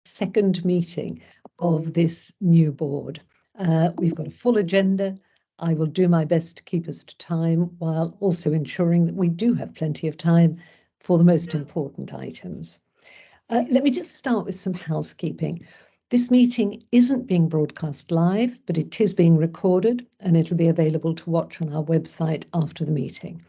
second meeting of this new board. We've got a full agenda. I will do my best to keep us to time while also ensuring that we do have plenty of time for the most important items. Let me just start with some housekeeping. This meeting isn't being broadcast live, but it is being recorded and it'll be available to watch on our website after the meeting.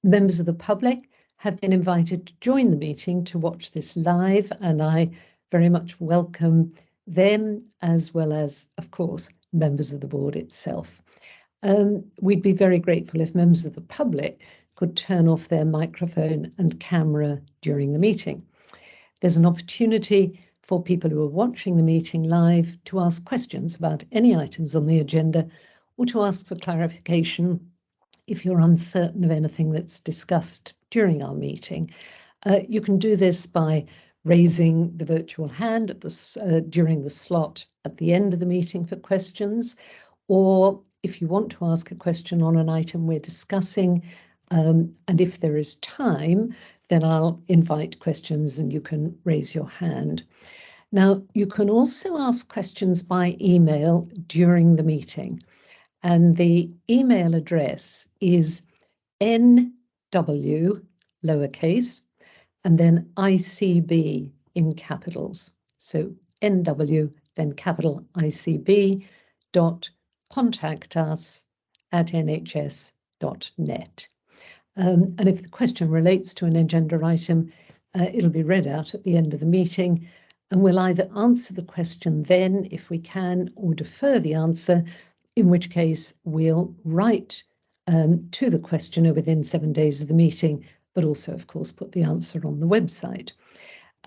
Members of the public have been invited to join the meeting to watch this live, and I very much welcome them, as well as, of course, members of the board itself. We'd be very grateful if members of the public could turn off their microphone and camera during the meeting. There's an opportunity for people who are watching the meeting live to ask questions about any items on the agenda or to ask for clarification if you're uncertain of anything that's discussed during our meeting. You can do this by raising the virtual hand at during the slot at the end of the meeting for questions, or if you want to ask a question on an item we're discussing, and if there is time, then I'll invite questions and you can raise your hand. Now, you can also ask questions by email during the meeting, and the email address is nw, lowercase, and then ICB in capitals. So NW, then capital ICB, contact@nhs.net. And if the question relates to an agenda item, it'll be read out at the end of the meeting, and we'll either answer the question then, if we can, or defer the answer, in which case we'll write to the questioner within 7 days of the meeting, but also, of course, put the answer on the website.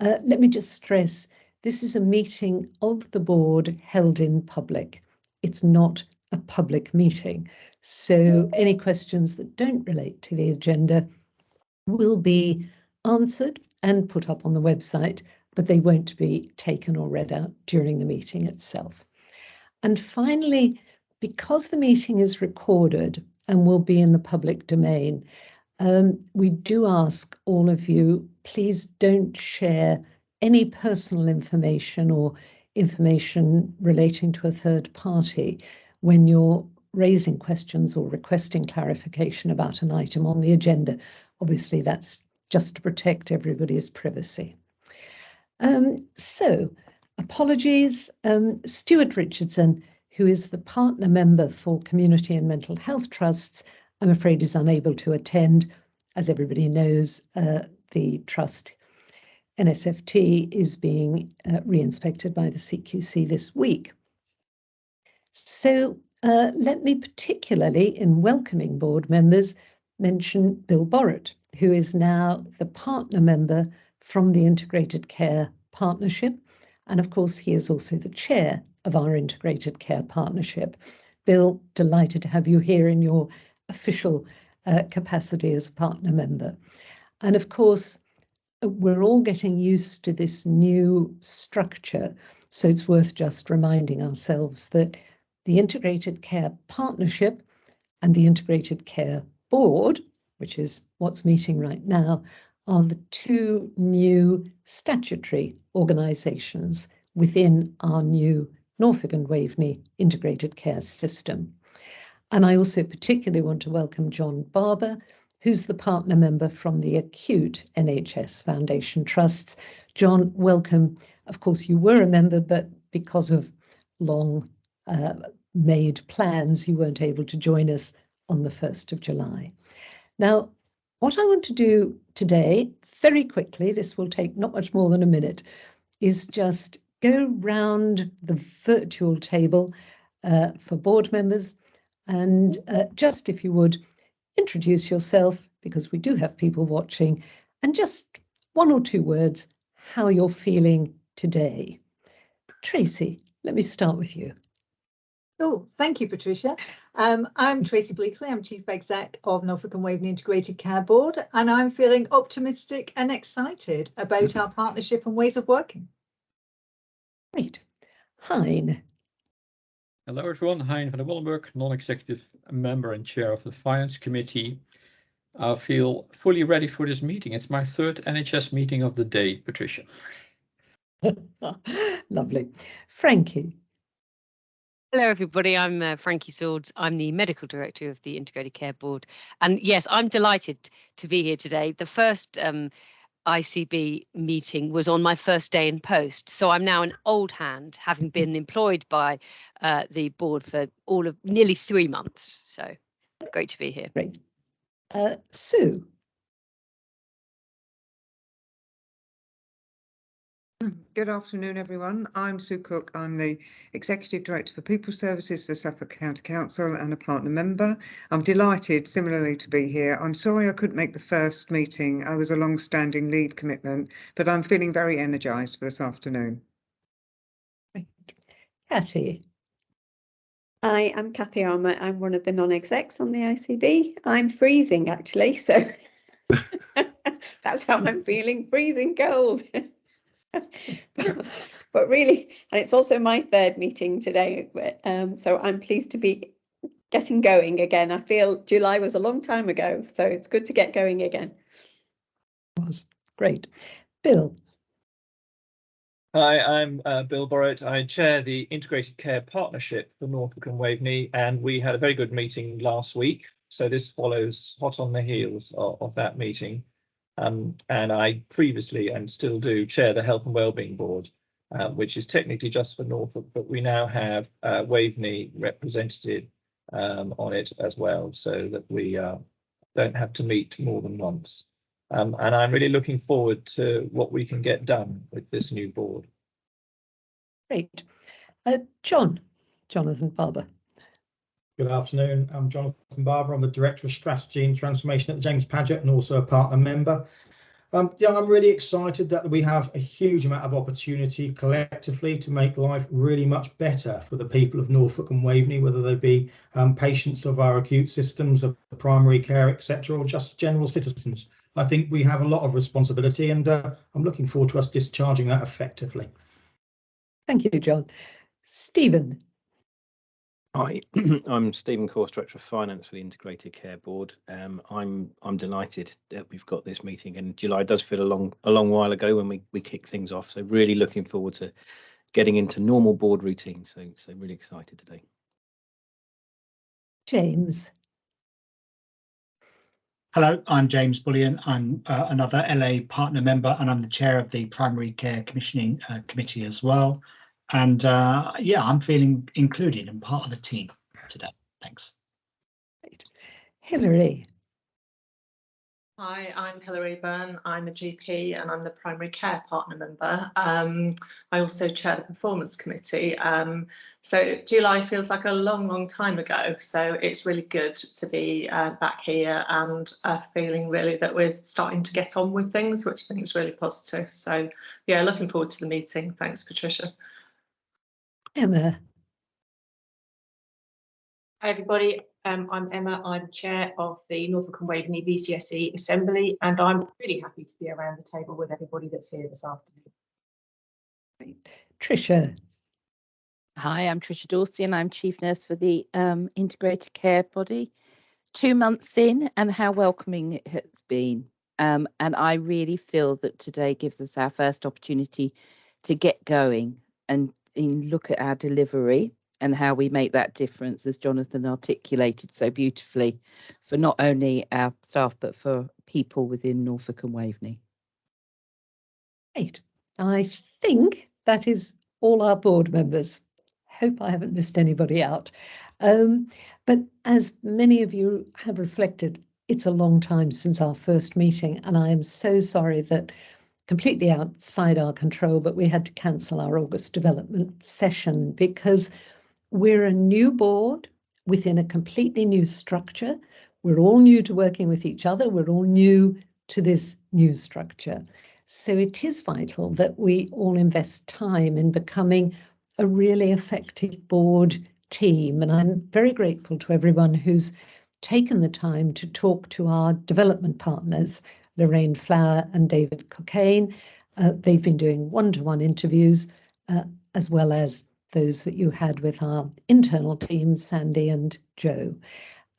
Let me just stress, this is a meeting of the board held in public. It's not a public meeting. So any questions that don't relate to the agenda will be answered and put up on the website, but they won't be taken or read out during the meeting itself. And finally, because the meeting is recorded and will be in the public domain, we do ask all of you, please don't share any personal information or information relating to a third party when you're raising questions or requesting clarification about an item on the agenda. Obviously, that's just to protect everybody's privacy. So, apologies, Stuart Richardson, who is the partner member for Community and Mental Health Trusts, I'm afraid is unable to attend. As everybody knows, the trust NSFT is being re-inspected by the CQC this week. So let me particularly, in welcoming board members, mention Bill Borrett, who is now the partner member from the Integrated Care Partnership. And of course, he is also the chair of our Integrated Care Partnership. Bill, delighted to have you here in your official capacity as a partner member. And of course, we're all getting used to this new structure. So it's worth just reminding ourselves that the Integrated Care Partnership and the Integrated Care Board, which is what's meeting right now, are the two new statutory organisations within our new Norfolk and Waveney integrated care system. And I also particularly want to welcome John Barber, who's the partner member from the Acute NHS Foundation Trusts. John, welcome. Of course, you were a member, but because of long made plans, you weren't able to join us on the 1st of July. Now, what I want to do today, very quickly, this will take not much more than a minute, is just go round the virtual table for board members and just, if you would, introduce yourself, because we do have people watching, and just one or two words, how you're feeling today. Tracy, let me start with you. Oh, thank you, Patricia. I'm Tracy Bleakley. I'm Chief Exec of Norfolk and Waveney Integrated Care Board, and I'm feeling optimistic and excited about our partnership and ways of working. Great. Hein. Hello everyone, Hein van der Wollenburg, non-executive member and chair of the Finance Committee. I feel fully ready for this meeting. It's my third NHS meeting of the day, Patricia. Lovely. Frankie. Hello, everybody. I'm Frankie Swords. I'm the Medical Director of the Integrated Care Board. And yes, I'm delighted to be here today. The first ICB meeting was on my first day in post. So I'm now an old hand, having been employed by the board for all of nearly 3 months. So great to be here. Great. Sue. Good afternoon, everyone. I'm Sue Cook. I'm the Executive Director for People Services for Suffolk County Council and a partner member. I'm delighted, similarly, to be here. I'm sorry I couldn't make the first meeting. I was a long-standing leave commitment, but I'm feeling very energised for this afternoon. Right. Cathy. Hi, I'm Cathy Armour. I'm one of the non-execs on the ICB. I'm freezing, actually, so that's how I'm feeling, freezing cold. but really, and it's also my third meeting today, so I'm pleased to be getting going again. I feel July was a long time ago, so it's good to get going again. Was great. Bill. Hi, I'm Bill Borrett. I chair the Integrated Care Partnership for Norfolk and Waveney, and we had a very good meeting last week. So this follows hot on the heels of that meeting. And I previously, and still do, chair the Health and Wellbeing Board, which is technically just for Norfolk, but we now have Waveney represented on it as well, so that we don't have to meet more than once. And I'm really looking forward to what we can get done with this new board. Great. Jonathan Barber. Good afternoon. I'm Jonathan Barber. I'm the Director of Strategy and Transformation at the James Paget and also a partner member. Yeah, I'm really excited that we have a huge amount of opportunity collectively to make life really much better for the people of Norfolk and Waveney, whether they be patients of our acute systems, of primary care, etc., or just general citizens. I think we have a lot of responsibility, and I'm looking forward to us discharging that effectively. Thank you, John. Stephen. Hi, I'm Stephen Course, Director of Finance for the Integrated Care Board. I'm delighted that we've got this meeting, and July does feel a long while ago when we kicked things off. So really looking forward to getting into normal board routine. So really excited today. James. Hello, I'm James Bullion. I'm another LA partner member, and I'm the chair of the Primary Care Commissioning Committee as well. And yeah, I'm feeling included and part of the team today. Thanks. Great. Hilary. Hi, I'm Hilary Byrne. I'm a GP and I'm the primary care partner member. I also chair the performance committee. So July feels like a long time ago. So it's really good to be back here and feeling really that we're starting to get on with things, which I think is really positive. So yeah, looking forward to the meeting. Thanks, Patricia. Emma. Hi everybody, I'm Emma. I'm chair of the Norfolk and Waveney VCSE Assembly, and I'm really happy to be around the table with everybody that's here this afternoon. Great. Tricia. Hi, I'm Tricia Dorsey and I'm Chief Nurse for the Integrated Care Body. 2 months in, and how welcoming it has been. And I really feel that today gives us our first opportunity to get going and look at our delivery and how we make that difference, as Jonathan articulated so beautifully, for not only our staff, but for people within Norfolk and Waveney. Great. I think that is all our board members. Hope I haven't missed anybody out. But as many of you have reflected, it's a long time since our first meeting, and I am so sorry that completely outside our control, but we had to cancel our August development session because we're a new board within a completely new structure. We're all new to working with each other. We're all new to this new structure. So it is vital that we all invest time in becoming a really effective board team. And I'm very grateful to everyone who's taken the time to talk to our development partners, Lorraine Flower and David Cockayne. They've been doing one-to-one interviews, as well as those that you had with our internal teams, Sandy and Joe.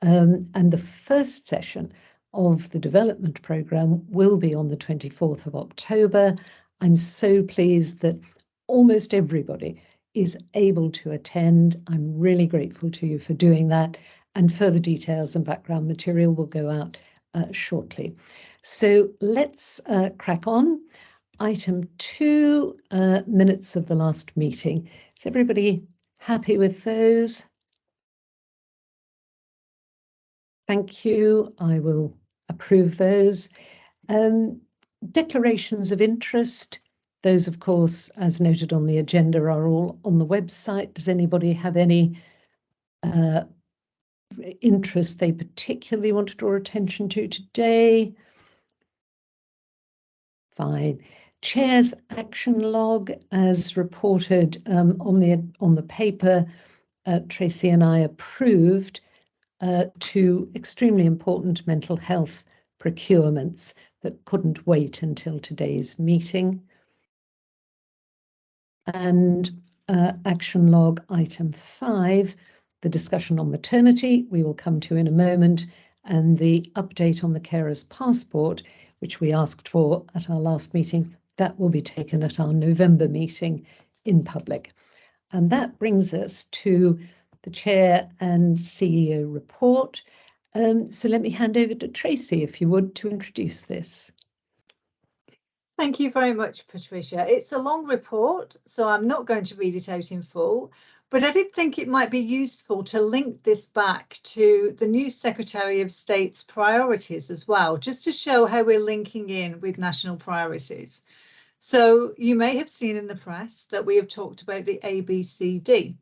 And the first session of the development programme will be on the 24th of October. I'm so pleased that almost everybody is able to attend. I'm really grateful to you for doing that, and further details and background material will go out shortly. So let's crack on. Item 2, minutes of the last meeting. Is everybody happy with those? Thank you. I will approve those. Declarations of interest. Those, of course, as noted on the agenda, are all on the website. Does anybody have any interest they particularly want to draw attention to today? Fine. Chair's action log, as reported on the paper, Tracy and I approved 2 extremely important mental health procurements that couldn't wait until today's meeting. And action log item 5, the discussion on maternity, we will come to in a moment, and the update on the carer's passport, which we asked for at our last meeting, that will be taken at our November meeting in public. And that brings us to the Chair and CEO report. So let me hand over to Tracy, if you would, to introduce this. Thank you very much, Patricia. It's a long report, so I'm not going to read it out in full, but I did think it might be useful to link this back to the new Secretary of State's priorities as well, just to show how we're linking in with national priorities. So you may have seen in the press that we have talked about the ABCD.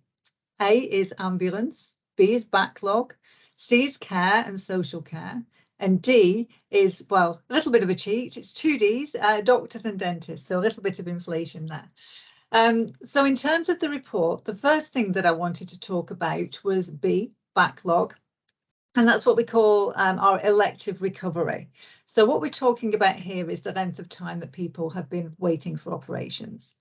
A is ambulance, B is backlog, C is care and social care, and D is, well, a little bit of a cheat. It's 2 Ds, doctors and dentists, so a little bit of inflation there. So in terms of the report, the first thing that I wanted to talk about was B, backlog. And that's what we call our elective recovery. So what we're talking about here is the length of time that people have been waiting for operations.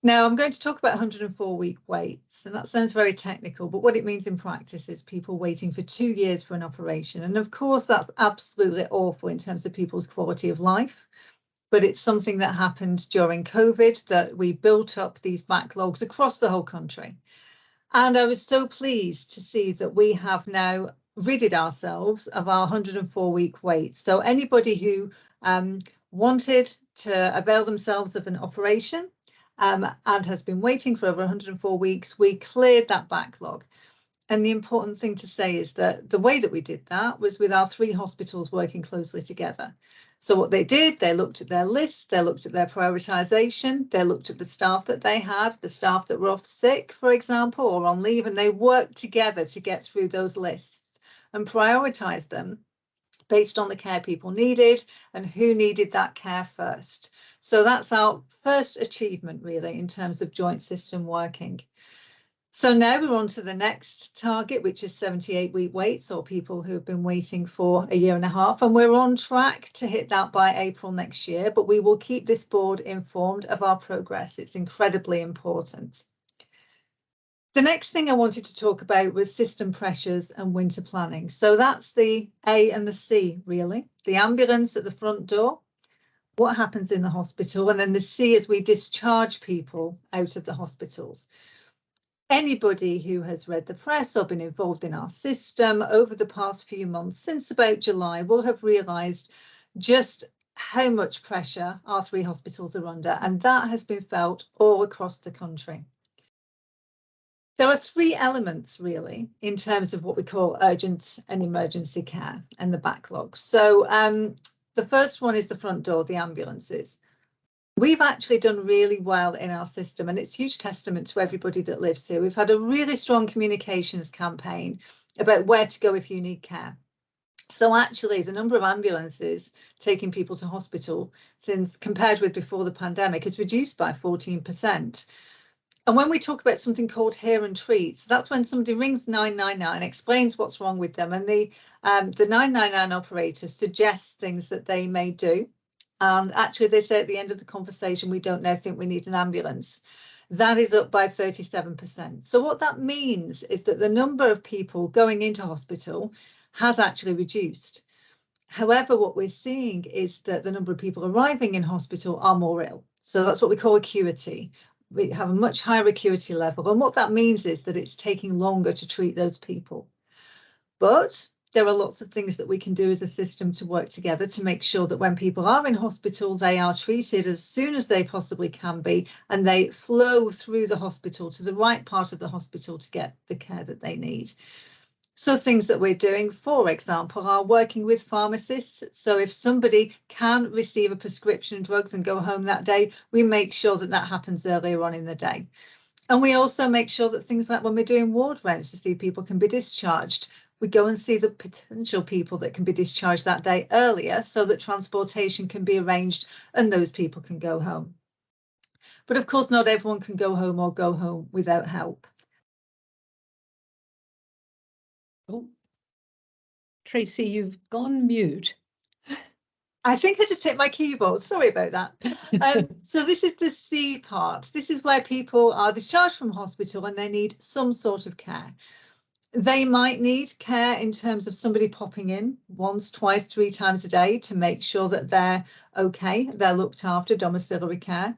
Now, I'm going to talk about 104-week waits, and that sounds very technical, but what it means in practice is people waiting for 2 years for an operation. And of course, that's absolutely awful in terms of people's quality of life. But it's something that happened during COVID, that we built up these backlogs across the whole country. And I was so pleased to see that we have now ridded ourselves of our 104-week wait. So anybody who wanted to avail themselves of an operation and has been waiting for over 104 weeks, we cleared that backlog. And the important thing to say is that the way that we did that was with our 3 hospitals working closely together. So what they did, they looked at their lists, they looked at their prioritisation, they looked at the staff that they had, the staff that were off sick, for example, or on leave, and they worked together to get through those lists and prioritise them based on the care people needed and who needed that care first. So that's our first achievement, really, in terms of joint system working. So now we're on to the next target, which is 78-week waits, or people who have been waiting for 1.5 years, and we're on track to hit that by April next year, but we will keep this board informed of our progress. It's incredibly important. The next thing I wanted to talk about was system pressures and winter planning. So that's the A and the C, really. The ambulance at the front door, what happens in the hospital, and then the C as we discharge people out of the hospitals. Anybody who has read the press or been involved in our system over the past few months, since about July, will have realised just how much pressure our 3 hospitals are under, and that has been felt all across the country. There are 3 elements, really, in terms of what we call urgent and emergency care and the backlog. So the first one is the front door, the ambulances. We've actually done really well in our system, and it's a huge testament to everybody that lives here. We've had a really strong communications campaign about where to go if you need care. So actually, the number of ambulances taking people to hospital since compared with before the pandemic has reduced by 14%. And when we talk about something called hear and treat, so that's when somebody rings 999, explains what's wrong with them, and the 999 operator suggests things that they may do. And actually, they say at the end of the conversation, we don't now think we need an ambulance. That is up by 37%. So what that means is that the number of people going into hospital has actually reduced. However, what we're seeing is that the number of people arriving in hospital are more ill. So that's what we call acuity. We have a much higher acuity level. And what that means is that it's taking longer to treat those people. But there are lots of things that we can do as a system to work together to make sure that when people are in hospital, they are treated as soon as they possibly can be, and they flow through the hospital to the right part of the hospital to get the care that they need. So things that we're doing, for example, are working with pharmacists. So if somebody can receive a prescription of drugs and go home that day, we make sure that that happens earlier on in the day. And we also make sure that things like when we're doing ward rounds to see people can be discharged, we go and see the potential people that can be discharged that day earlier so that transportation can be arranged and those people can go home. But of course, not everyone can go home or go home without help. Oh, Tracy, you've gone mute. I think I just hit my keyboard. Sorry about that. So this is the C part. This is where people are discharged from hospital and they need some sort of care. They might need care in terms of somebody popping in once, twice, 3 times a day to make sure that they're okay, they're looked after, domiciliary care.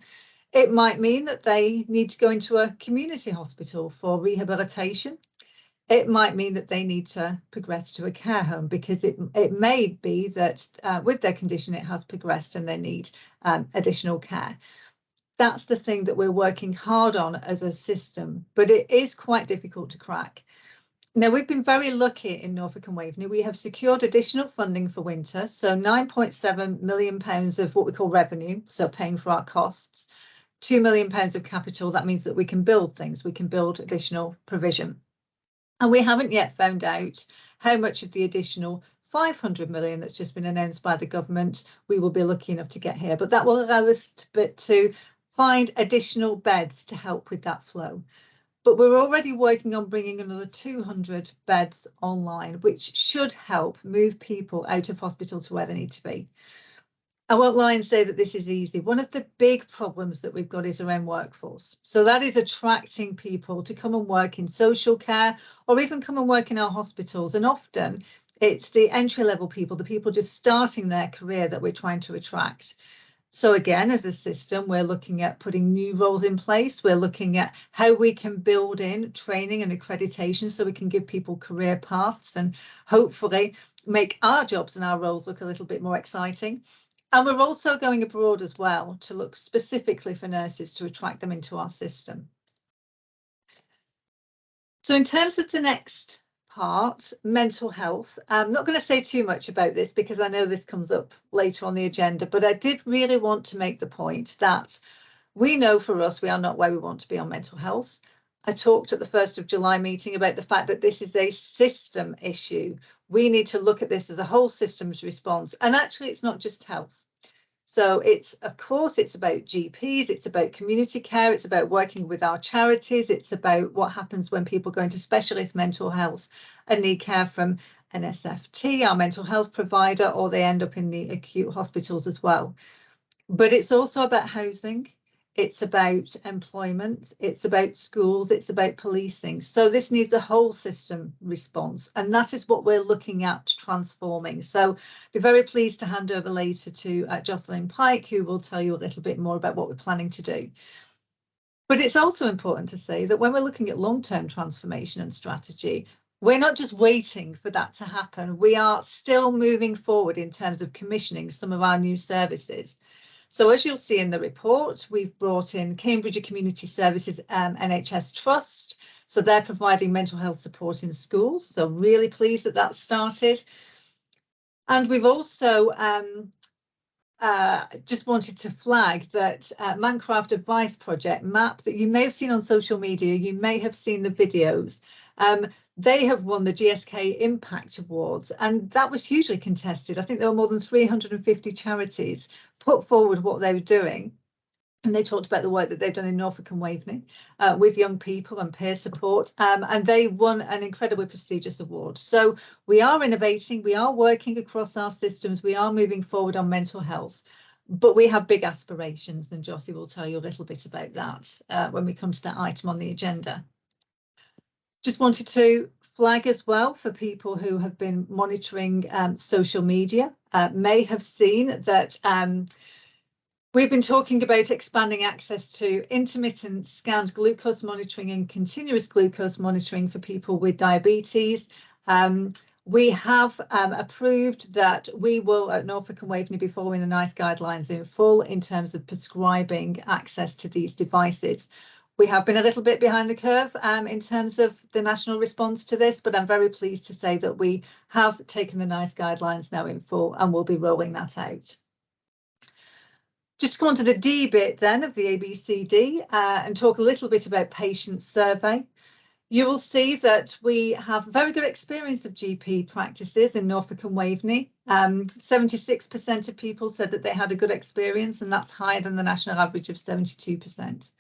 It might mean that they need to go into a community hospital for rehabilitation. It might mean that they need to progress to a care home because it may be that with their condition it has progressed and they need additional care. That's the thing that we're working hard on as a system, but it is quite difficult to crack. Now, we've been very lucky in Norfolk and Waveney. We have secured additional funding for winter, so £9.7 million of what we call revenue, so paying for our costs, £2 million of capital. That means that we can build things, we can build additional provision. And we haven't yet found out how much of the additional 500 million that's just been announced by the government we will be lucky enough to get here, but that will allow us to find additional beds to help with that flow. But we're already working on bringing another 200 beds online, which should help move people out of hospital to where they need to be. I won't lie and say that this is easy. One of the big problems that we've got is around workforce. So that is attracting people to come and work in social care or even come and work in our hospitals. And often it's the entry-level people, the people just starting their career that we're trying to attract. So again, as a system, we're looking at putting new roles in place. We're looking at how we can build in training and accreditation so we can give people career paths and hopefully make our jobs and our roles look a little bit more exciting. And we're also going abroad as well to look specifically for nurses to attract them into our system. So in terms of the next part, mental health, I'm not going to say too much about this because I know this comes up later on the agenda, but I did really want to make the point that we know for us we are not where we want to be on mental health. I talked at the 1st of July meeting about the fact that this is a system issue. We need to look at this as a whole systems response. And actually, it's not just health. So it's, of course, it's about GPs, it's about community care, it's about working with our charities, it's about what happens when people go into specialist mental health and need care from an SFT, our mental health provider, or they end up in the acute hospitals as well. But it's also about housing. It's about employment, it's about schools, it's about policing. So this needs a whole system response, and that is what we're looking at transforming. So be very pleased to hand over later to Jocelyn Pike, who will tell you a little bit more about what we're planning to do. But it's also important to say that when we're looking at long-term transformation and strategy, we're not just waiting for that to happen. We are still moving forward in terms of commissioning some of our new services. So as you'll see in the report, we've brought in Cambridge Community Services NHS Trust. So they're providing mental health support in schools. So really pleased that that started. And we've also just wanted to flag that Mancraft Advice Project, MAP, that you may have seen on social media, you may have seen the videos. They have won the Gsk Impact Awards, and that was hugely contested. I think there were more than 350 charities put forward what they were doing. And they talked about the work that they've done in Norfolk and Waveney with young people and peer support, and they won an incredibly prestigious award. So we are innovating, we are working across our systems, we are moving forward on mental health, but we have big aspirations, and Josie will tell you a little bit about that when we come to that item on the agenda. Just wanted to flag as well for people who have been monitoring social media, may have seen that we've been talking about expanding access to intermittent scanned glucose monitoring and continuous glucose monitoring for people with diabetes. We have approved that we will at Norfolk and Waveney be following the NICE guidelines in full in terms of prescribing access to these devices. We have been a little bit behind the curve in terms of the national response to this, but I'm very pleased to say that we have taken the NICE guidelines now in full and we'll be rolling that out. Just go on to the D bit then of the ABCD and talk a little bit about patient survey. You will see that we have very good experience of GP practices in Norfolk and Waveney. 76% of people said that they had a good experience, and that's higher than the national average of 72%.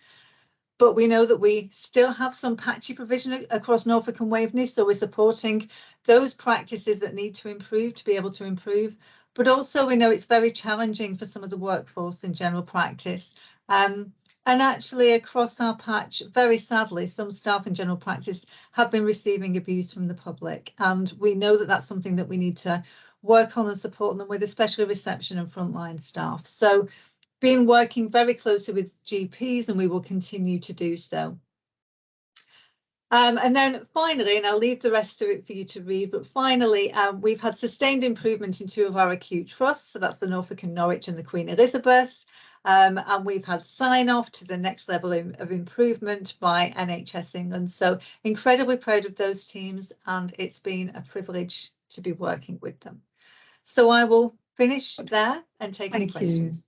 But we know that we still have some patchy provision across Norfolk and Waveney, so we're supporting those practices that need to improve to be able to improve. But also we know it's very challenging for some of the workforce in general practice. And actually across our patch, very sadly, some staff in general practice have been receiving abuse from the public. And we know that that's something that we need to work on and support them with, especially reception and frontline staff. So been working very closely with GPs and we will continue to do so. And then finally, and I'll leave the rest of it for you to read, but finally, we've had sustained improvement in 2 of our acute trusts. So that's the Norfolk and Norwich and the Queen Elizabeth. And we've had sign off to the next level of improvement by NHS England. So incredibly proud of those teams, and it's been a privilege to be working with them. So I will finish there and take any questions.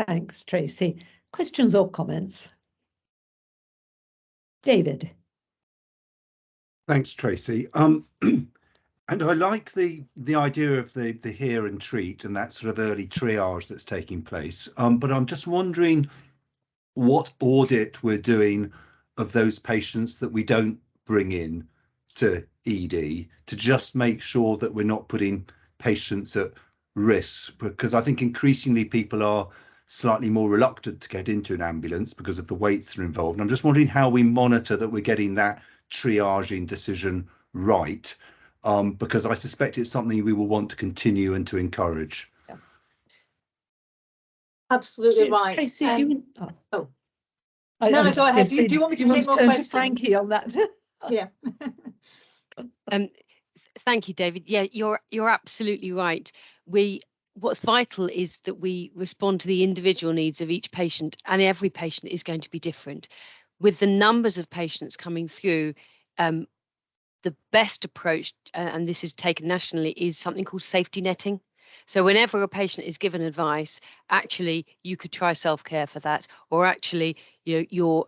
Thanks, Tracy. Questions or comments? David. Thanks, Tracy. And I like the idea of the hear and treat and that sort of early triage that's taking place. But I'm just wondering what audit we're doing of those patients that we don't bring in to ED to just make sure that we're not putting patients at risk, because I think increasingly people are slightly more reluctant to get into an ambulance because of the waits that are involved. And I'm just wondering how we monitor that we're getting that triaging decision right, because I suspect it's something we will want to continue and to encourage. Yeah. Absolutely right. Tracy, no, go ahead. Do you want me to take more questions? To Frankie on that? Yeah. Thank you, David. Yeah, you're absolutely right. What's vital is that we respond to the individual needs of each patient, and every patient is going to be different. With the numbers of patients coming through, the best approach, and this is taken nationally, is something called safety netting. So whenever a patient is given advice, actually you could try self-care for that, or actually your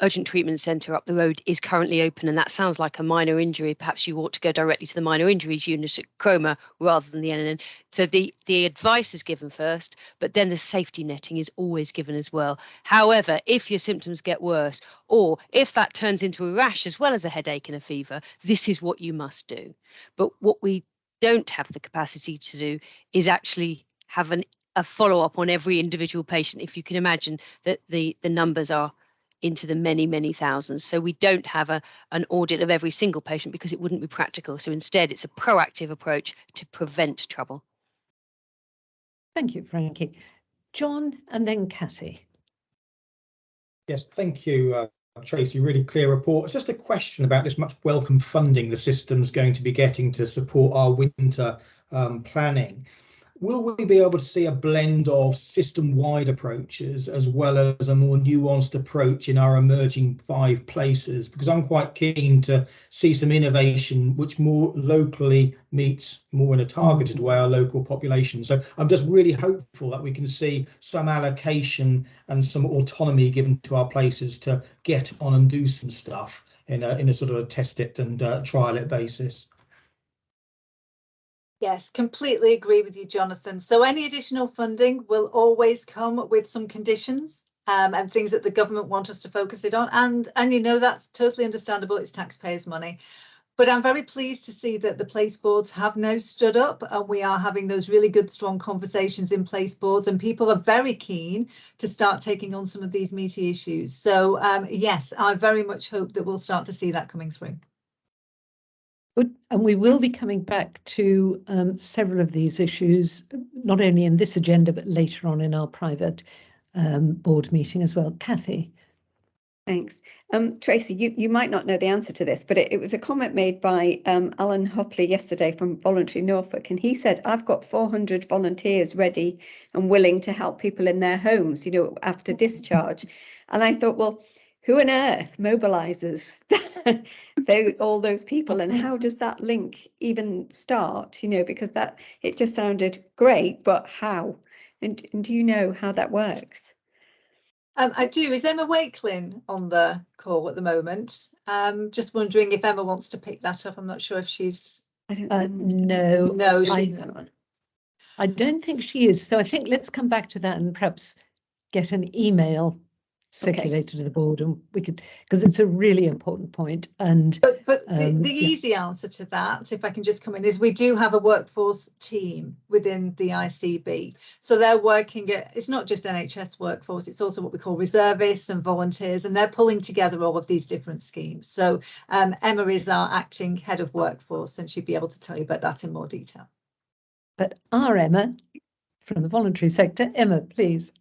urgent treatment centre up the road is currently open and that sounds like a minor injury. Perhaps you ought to go directly to the minor injuries unit at Cromer rather than the NNN. So the advice is given first, but then the safety netting is always given as well. However, if your symptoms get worse, or if that turns into a rash as well as a headache and a fever, this is what you must do. But what we don't have the capacity to do is actually have a follow-up on every individual patient. If you can imagine that the numbers are into the many thousands, so we don't have an audit of every single patient because it wouldn't be practical. So instead it's a proactive approach to prevent trouble. Thank you, Frankie. John and then Cathy. Yes, thank you, Tracy, really clear report. It's just a question about this much welcome funding the system's going to be getting to support our winter planning. Will we be able to see a blend of system-wide approaches as well as a more nuanced approach in our emerging 5 places? Because I'm quite keen to see some innovation which more locally meets more in a targeted way our local population. So I'm just really hopeful that we can see some allocation and some autonomy given to our places to get on and do some stuff in a sort of a test it and trial it basis. Yes, completely agree with you, Jonathan. So any additional funding will always come with some conditions and things that the government want us to focus it on. And you know, that's totally understandable. It's taxpayers' money. But I'm very pleased to see that the place boards have now stood up and we are having those really good, strong conversations in place boards, and people are very keen to start taking on some of these meaty issues. So yes, I very much hope that we'll start to see that coming through. And we will be coming back to several of these issues, not only in this agenda, but later on in our private board meeting as well. Kathy. Thanks. Tracy, you might not know the answer to this, but it was a comment made by Alan Hopley yesterday from Voluntary Norfolk, and he said, I've got 400 volunteers ready and willing to help people in their homes, you know, after discharge. And I thought, well, who on earth mobilises all those people, and how does that link even start, you know, because it just sounded great, but how? And do you know how that works? I do. Is Emma Wakelin on the call at the moment? Just wondering if Emma wants to pick that up. I'm not sure if she's. No, she's not. I don't think she is. So I think let's come back to that and perhaps get an email circulated to the board, and we could, because it's a really important point. And but the easy answer to that, if I can just come in, is we do have a workforce team within the ICB. So they're working at, it's not just NHS workforce, it's also what we call reservists and volunteers, and they're pulling together all of these different schemes. So Emma is our acting head of workforce, and she'd be able to tell you about that in more detail. But our Emma from the voluntary sector, Emma, please.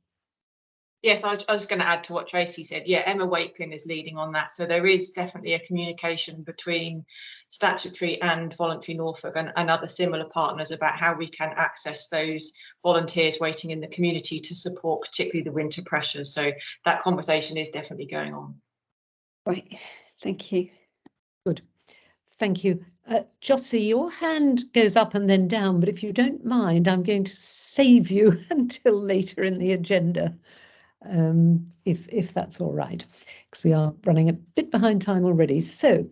Yes, I was going to add to what Tracy said. Yeah, Emma Wakelin is leading on that. So there is definitely a communication between statutory and voluntary Norfolk and other similar partners about how we can access those volunteers waiting in the community to support particularly the winter pressures. So that conversation is definitely going on. Right, thank you. Good, thank you. Jossie, your hand goes up and then down, but if you don't mind, I'm going to save you until later in the agenda. If that's all right, because we are running a bit behind time already. So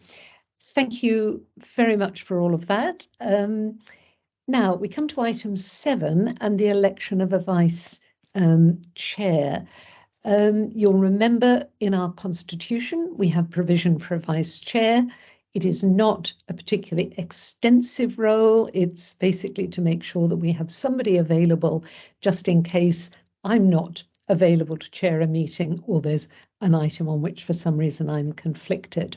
thank you very much for all of that. Now we come to item 7 and the election of a vice chair. You'll remember in our constitution we have provision for a vice chair. It is not a particularly extensive role. It's basically to make sure that we have somebody available just in case I'm not available to chair a meeting or there's an item on which for some reason I'm conflicted.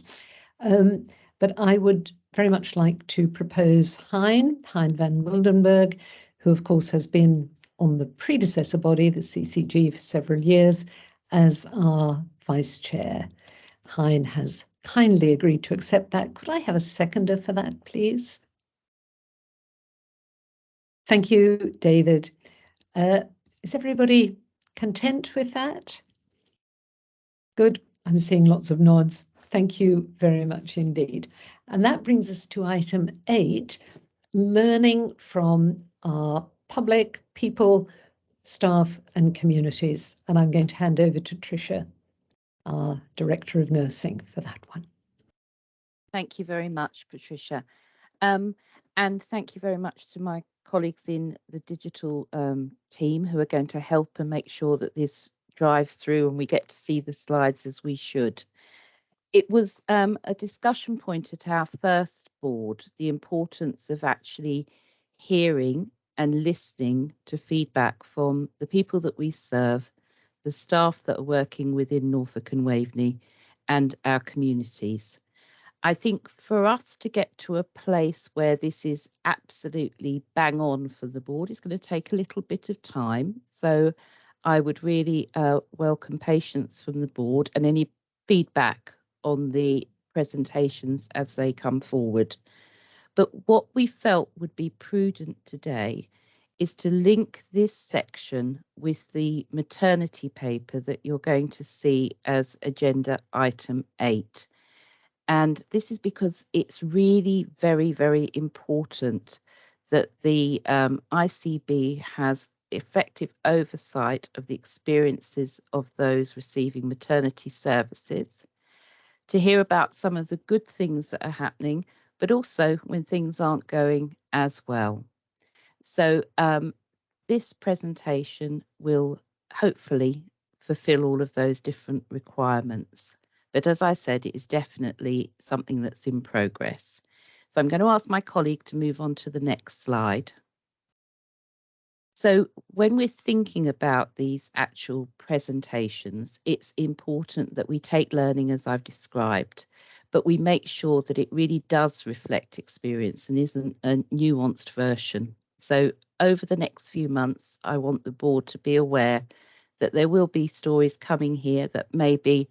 But I would very much like to propose Hein van Wildenberg, who of course has been on the predecessor body, the CCG, for several years, as our vice chair. Hein has kindly agreed to accept that. Could I have a seconder for that, please? Thank you, David. Is everybody content with that? Good. I'm seeing lots of nods. Thank you very much indeed. And that brings us to item 8, learning from our public, people, staff and communities. And I'm going to hand over to Tricia, our Director of Nursing, for that one. Thank you very much, Patricia. And thank you very much to my colleagues in the digital team who are going to help and make sure that this drives through and we get to see the slides as we should. It was a discussion point at our first board, the importance of actually hearing and listening to feedback from the people that we serve, the staff that are working within Norfolk and Waveney, and our communities. I think for us to get to a place where this is absolutely bang on for the board, it's going to take a little bit of time. So I would really welcome patience from the board and any feedback on the presentations as they come forward. But what we felt would be prudent today is to link this section with the maternity paper that you're going to see as agenda item 8. And this is because it's really very, very important that the ICB has effective oversight of the experiences of those receiving maternity services, to hear about some of the good things that are happening, but also when things aren't going as well. So this presentation will hopefully fulfill all of those different requirements. But as I said, it is definitely something that's in progress. So I'm going to ask my colleague to move on to the next slide. So when we're thinking about these actual presentations, it's important that we take learning as I've described, but we make sure that it really does reflect experience and isn't a nuanced version. So over the next few months, I want the board to be aware that there will be stories coming here that may be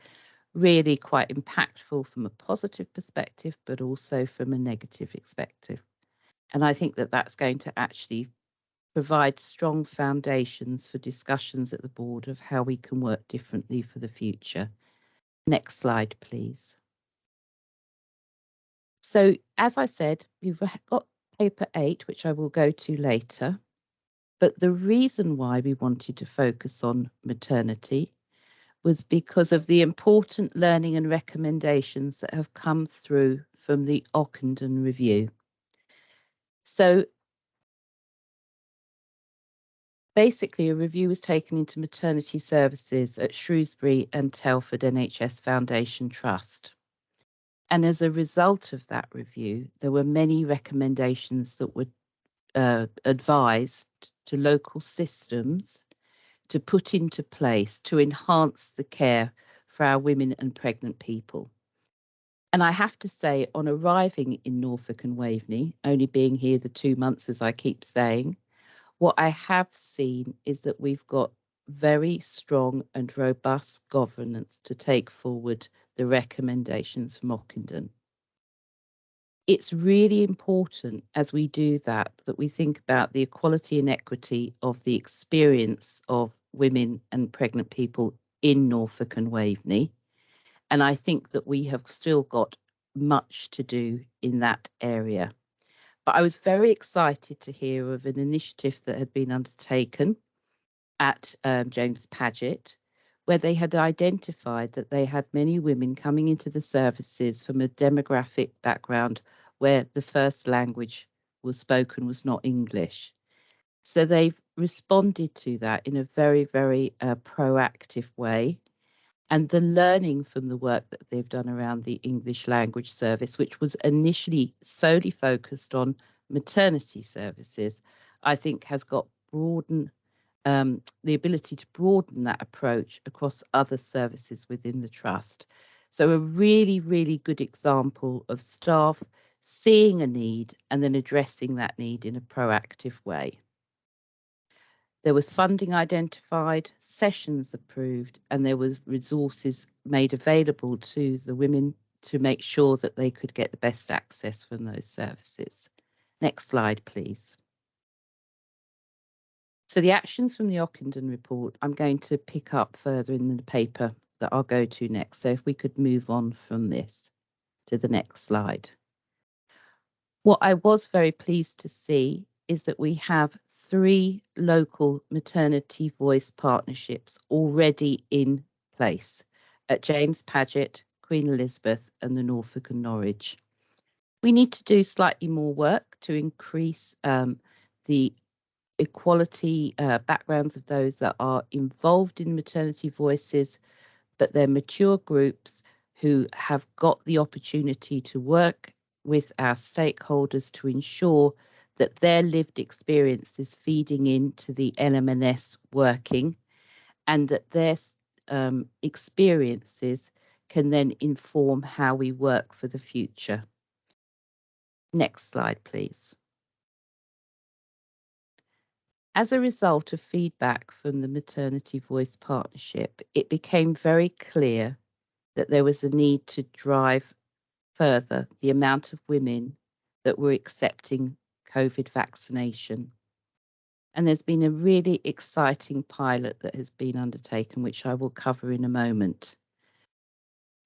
really quite impactful from a positive perspective, but also from a negative perspective. And I think that that's going to actually provide strong foundations for discussions at the board of how we can work differently for the future. Next slide, please. So, as I said, you've got paper 8, which I will go to later. But the reason why we wanted to focus on maternity was because of the important learning and recommendations that have come through from the Ockenden review. So basically, a review was taken into maternity services at Shrewsbury and Telford NHS Foundation Trust. And as a result of that review, there were many recommendations that were advised to local systems to put into place to enhance the care for our women and pregnant people. And I have to say, on arriving in Norfolk and Waveney, only being here the 2 months, as I keep saying, what I have seen is that we've got very strong and robust governance to take forward the recommendations from Ockenden. It's really important as we do that we think about the equality and equity of the experience of women and pregnant people in Norfolk and Waveney. And I think that we have still got much to do in that area. But I was very excited to hear of an initiative that had been undertaken at James Paget, where they had identified that they had many women coming into the services from a demographic background where the first language was spoken was not English. So they've responded to that in a very, very proactive way. And the learning from the work that they've done around the English language service, which was initially solely focused on maternity services, I think has got the ability to broaden that approach across other services within the trust. So a really, really good example of staff seeing a need and then addressing that need in a proactive way. There was funding identified, sessions approved, and there was resources made available to the women to make sure that they could get the best access from those services. Next slide, please. So the actions from the Ockenden report, I'm going to pick up further in the paper that I'll go to next. So if we could move on from this to the next slide. What I was very pleased to see is that we have 3 local maternity voice partnerships already in place at James Paget, Queen Elizabeth and the Norfolk and Norwich. We need to do slightly more work to increase the equality backgrounds of those that are involved in maternity voices, but they're mature groups who have got the opportunity to work with our stakeholders to ensure that their lived experience is feeding into the LMNS working and that their experiences can then inform how we work for the future. Next slide, please. As a result of feedback from the Maternity Voice Partnership, it became very clear that there was a need to drive further the amount of women that were accepting COVID vaccination. And there's been a really exciting pilot that has been undertaken, which I will cover in a moment.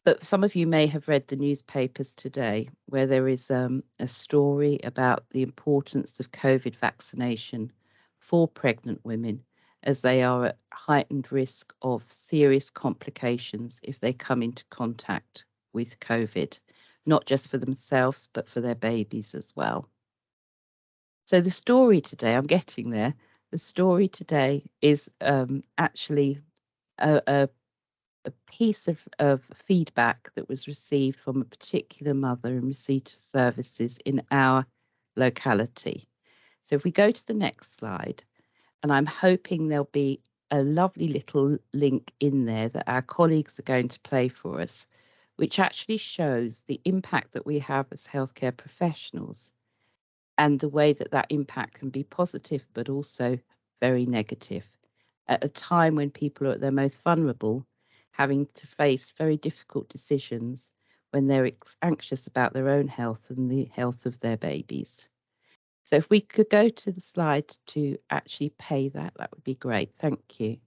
But some of you may have read the newspapers today, where there is a story about the importance of COVID vaccination for pregnant women, as they are at heightened risk of serious complications if they come into contact with COVID, not just for themselves, but for their babies as well. So the story today, I'm getting there, the story today is actually a piece of feedback that was received from a particular mother in receipt of services in our locality. So if we go to the next slide, and I'm hoping there'll be a lovely little link in there that our colleagues are going to play for us, which actually shows the impact that we have as healthcare professionals and the way that that impact can be positive, but also very negative at a time when people are at their most vulnerable, having to face very difficult decisions when they're anxious about their own health and the health of their babies. So if we could go to the slide to actually pay that, that would be great. Thank you.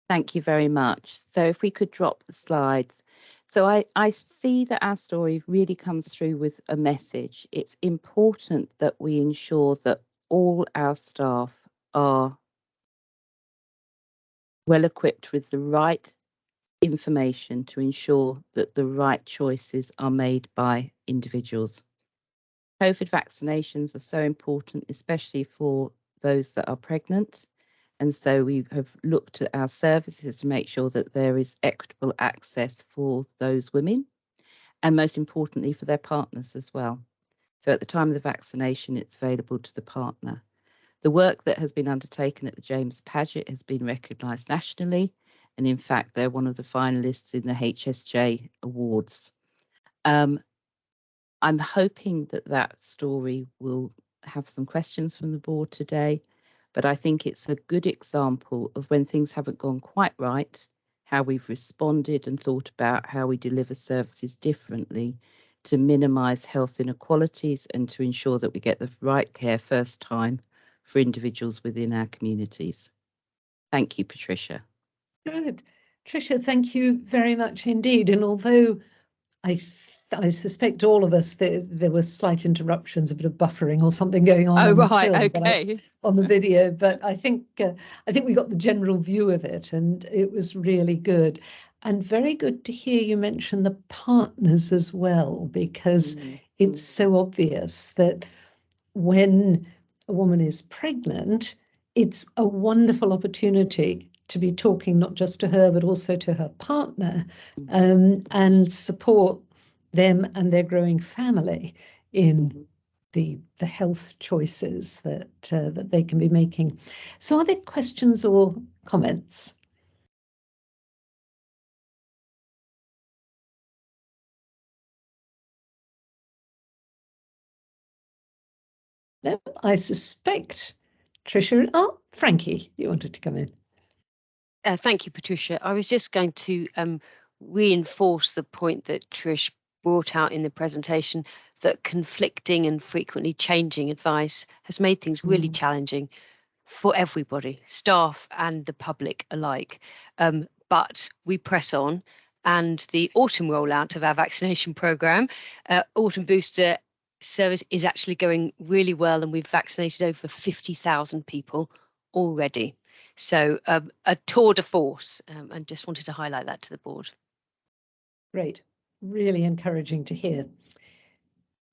Thank you very much. So if we could drop the slides. So I see that our story really comes through with a message. It's important that we ensure that all our staff are well equipped with the right information to ensure that the right choices are made by individuals. COVID vaccinations are so important, especially for those that are pregnant. And so we have looked at our services to make sure that there is equitable access for those women, and most importantly for their partners as well. So at the time of the vaccination, it's available to the partner. The work that has been undertaken at the James Paget has been recognised nationally, and in fact, they're one of the finalists in the HSJ Awards. I'm hoping that that story will have some questions from the board today. But I think it's a good example of when things haven't gone quite right, how we've responded and thought about how we deliver services differently to minimise health inequalities and to ensure that we get the right care first time for individuals within our communities. Thank you, Patricia. Good. Tricia, thank you very much indeed. And although I suspect all of us there were slight interruptions, a bit of buffering or something going on. Oh, on right, the film, okay. On the video, but I think we got the general view of it, and it was really good. And very good to hear you mention the partners as well, because it's so obvious that when a woman is pregnant, it's a wonderful opportunity to be talking not just to her, but also to her partner, and support them and their growing family in the health choices that that they can be making. So are there questions or comments? No, I suspect, Tricia. Oh, Frankie, you wanted to come in. Thank you, Patricia. I was just going to reinforce the point that Trish brought out in the presentation, that conflicting and frequently changing advice has made things really challenging for everybody, staff and the public alike. But we press on, and the autumn rollout of our vaccination programme, autumn booster service, is actually going really well, and we've vaccinated over 50,000 people already. So a tour de force, and just wanted to highlight that to the board. Great, really encouraging to hear.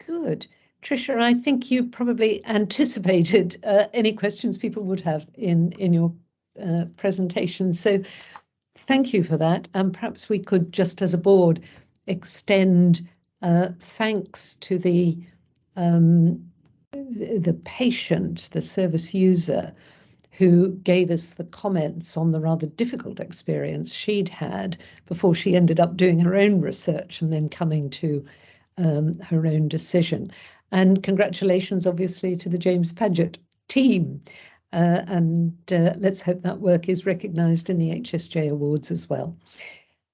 Good. Tricia, I think you probably anticipated any questions people would have in your presentation. So thank you for that. And perhaps we could just as a board extend thanks to the patient, the service user, who gave us the comments on the rather difficult experience she'd had before she ended up doing her own research and then coming to her own decision. And congratulations, obviously, to the James Paget team. And let's hope that work is recognised in the HSJ Awards as well.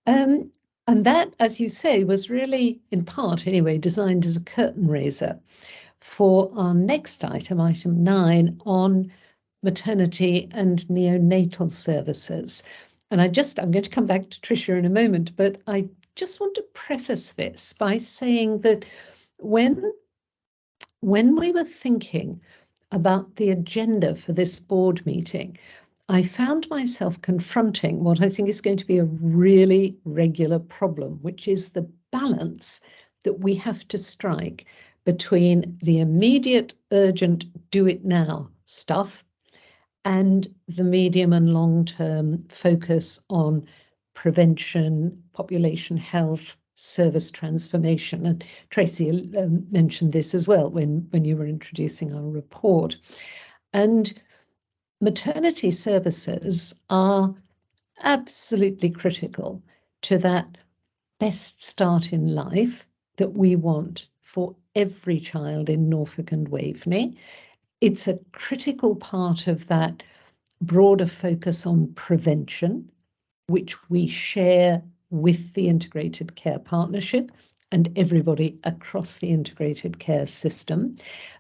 And that, as you say, was really, in part anyway, designed as a curtain raiser for our next item, item 9, on maternity and neonatal services. And I'm going to come back to Tricia in a moment, but I just want to preface this by saying that when we were thinking about the agenda for this board meeting, I found myself confronting what I think is going to be a really regular problem, which is the balance that we have to strike between the immediate, urgent, do it now stuff and the medium and long-term focus on prevention, population health, service transformation. And Tracy mentioned this as well when you were introducing our report. And maternity services are absolutely critical to that best start in life that we want for every child in Norfolk and Waveney. It's a critical part of that broader focus on prevention, which we share with the Integrated Care Partnership and everybody across the integrated care system.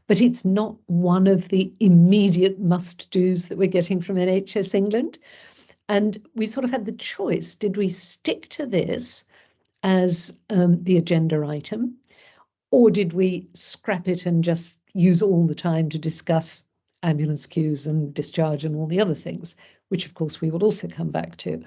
But it's not one of the immediate must-dos that we're getting from NHS England. And we sort of had the choice. Did we stick to this as the agenda item, or did we scrap it and just use all the time to discuss ambulance queues and discharge and all the other things, which of course we will also come back to?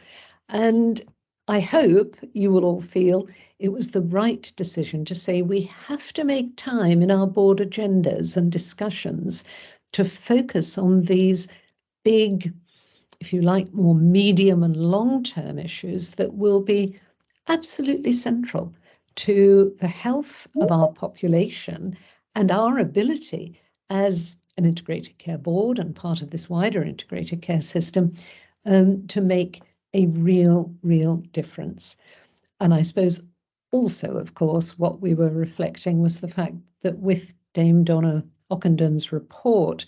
And I hope you will all feel it was the right decision to say we have to make time in our board agendas and discussions to focus on these big, if you like, more medium and long-term issues that will be absolutely central to the health of our population and our ability as an integrated care board and part of this wider integrated care system to make a real difference. And I suppose also, of course, what we were reflecting was the fact that with Dame Donna Ockendon's report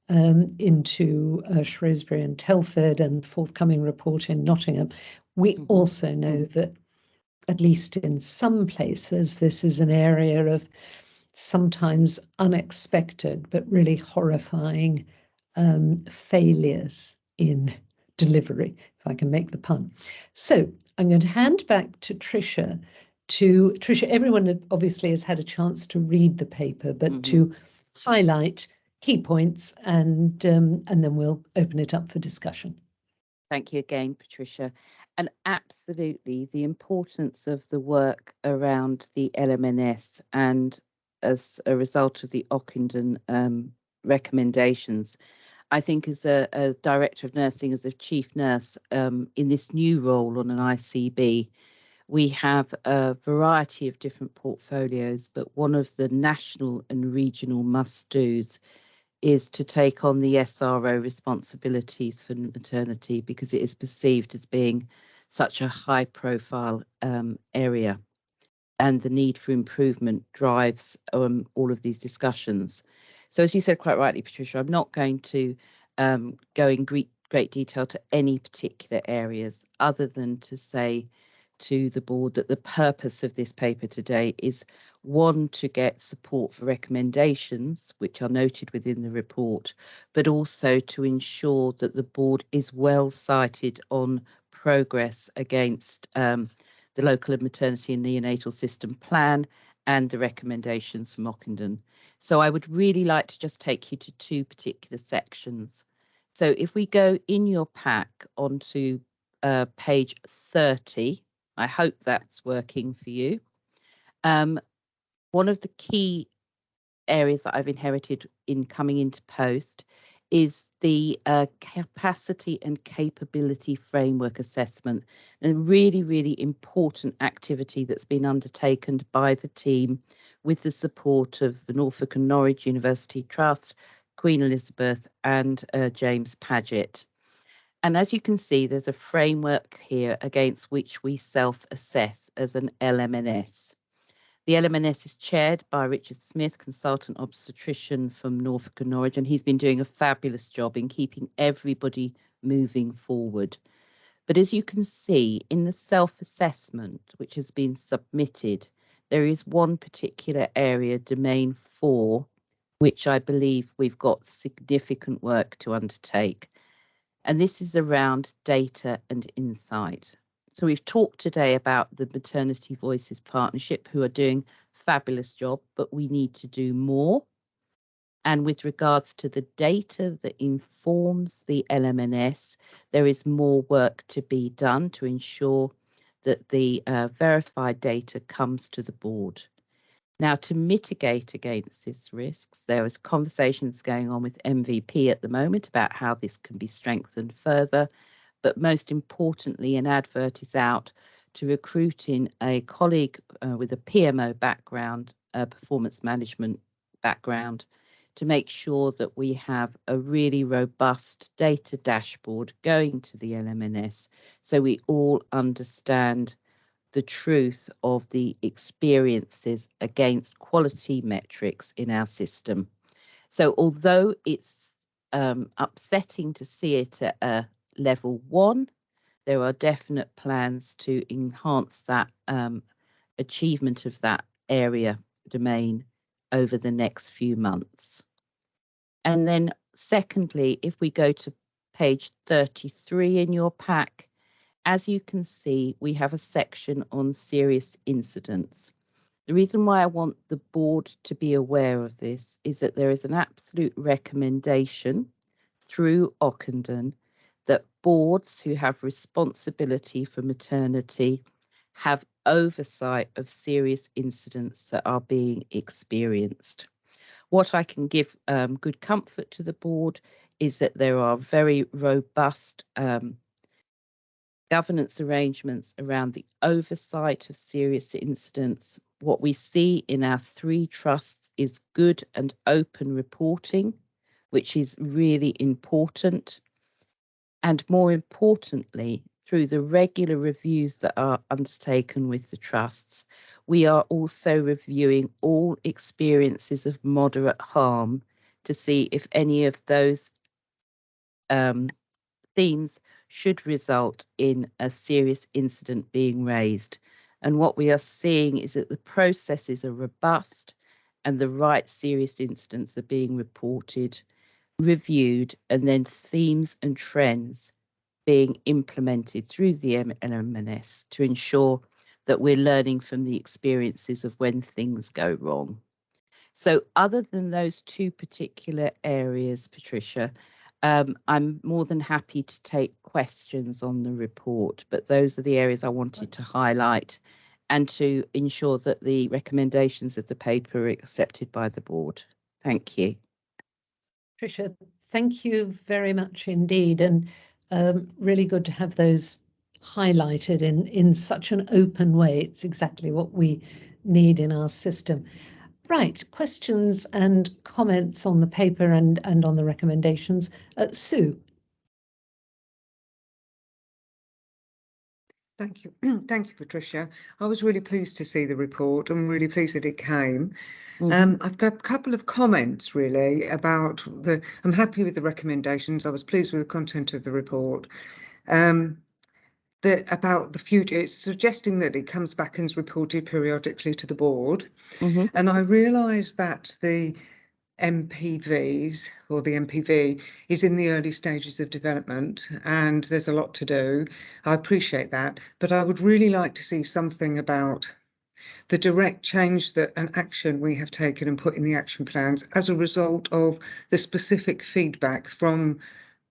into Shrewsbury and Telford and forthcoming report in Nottingham, we also know that at least in some places, this is an area of sometimes unexpected but really horrifying failures in delivery, if I can make the pun. So I'm going to hand back to Tricia. Tricia, everyone obviously has had a chance to read the paper, but to highlight key points and then we'll open it up for discussion. Thank you again, Patricia. And absolutely the importance of the work around the LMNS, and as a result of the Ockendon recommendations, I think as a director of nursing, as a chief nurse, in this new role on an ICB, we have a variety of different portfolios, but one of the national and regional must-dos is to take on the SRO responsibilities for maternity, because it is perceived as being such a high-profile area, and the need for improvement drives all of these discussions. So as you said quite rightly, Patricia, I'm not going to go in great detail to any particular areas, other than to say to the board that the purpose of this paper today is, one, to get support for recommendations which are noted within the report, but also to ensure that the board is well cited on progress against the local maternity and neonatal system plan and the recommendations from Ockenden. So I would really like to just take you to two particular sections. So if we go in your pack onto page 30, I hope that's working for you. One of the key areas that I've inherited in coming into post is the capacity and capability framework assessment, a really, really important activity that's been undertaken by the team with the support of the Norfolk and Norwich University Trust, Queen Elizabeth and James Paget. And as you can see, there's a framework here against which we self-assess as an LMNS. The LMNS is chaired by Richard Smith, consultant obstetrician from Norfolk and Norwich, and he's been doing a fabulous job in keeping everybody moving forward. But as you can see in the self-assessment which has been submitted, there is one particular area, domain 4, which I believe we've got significant work to undertake. And this is around data and insight. So we've talked today about the Maternity Voices Partnership, who are doing a fabulous job, but we need to do more. And with regards to the data that informs the LMNS, there is more work to be done to ensure that the verified data comes to the board. Now, to mitigate against these risks, there is conversations going on with MVP at the moment about how this can be strengthened further. But most importantly, an advert is out to recruit in a colleague with a PMO background, a performance management background, to make sure that we have a really robust data dashboard going to the LMNS, so we all understand the truth of the experiences against quality metrics in our system. So although it's upsetting to see it at a level 1, there are definite plans to enhance that achievement of that area domain over the next few months. And then secondly, if we go to page 33 in your pack, as you can see, we have a section on serious incidents. The reason why I want the board to be aware of this is that there is an absolute recommendation through Ockenden that boards who have responsibility for maternity have oversight of serious incidents that are being experienced. What I can give good comfort to the board is that there are very robust governance arrangements around the oversight of serious incidents. What we see in our 3 trusts is good and open reporting, which is really important. And more importantly, through the regular reviews that are undertaken with the trusts, we are also reviewing all experiences of moderate harm to see if any of those themes should result in a serious incident being raised. And what we are seeing is that the processes are robust and the right serious incidents are being reported, reviewed, and then themes and trends being implemented through the LMNS to ensure that we're learning from the experiences of when things go wrong. So other than those 2 particular areas, Patricia, I'm more than happy to take questions on the report, but those are the areas I wanted to highlight and to ensure that the recommendations of the paper are accepted by the board. Thank you. Patricia, thank you very much indeed, and really good to have those highlighted in such an open way. It's exactly what we need in our system. Right, questions and comments on the paper and on the recommendations. Sue. Thank you. Thank you, Patricia. I was really pleased to see the report. I'm really pleased that it came. I've got a couple of comments really about I'm happy with the recommendations. I was pleased with the content of the report. About the future, it's suggesting that it comes back and is reported periodically to the board. And I realise that the MPVs or the MPV is in the early stages of development and there's a lot to do. I appreciate that, but I would really like to see something about the direct change and action we have taken and put in the action plans as a result of the specific feedback from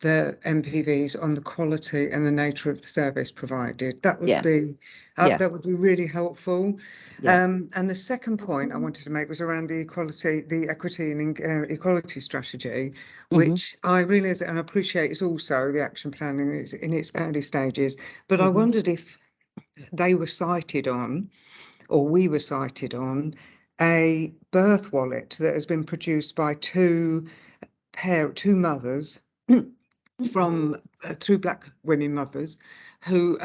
the MPVs on the quality and the nature of the service provided. That would be that would be really helpful. And the second point I wanted to make was around the equity and equality strategy, which I realise and appreciate is also the action plan in its early stages. But I wondered if they were cited on, or we were cited on, a birth wallet that has been produced by two mothers from two Black women mothers who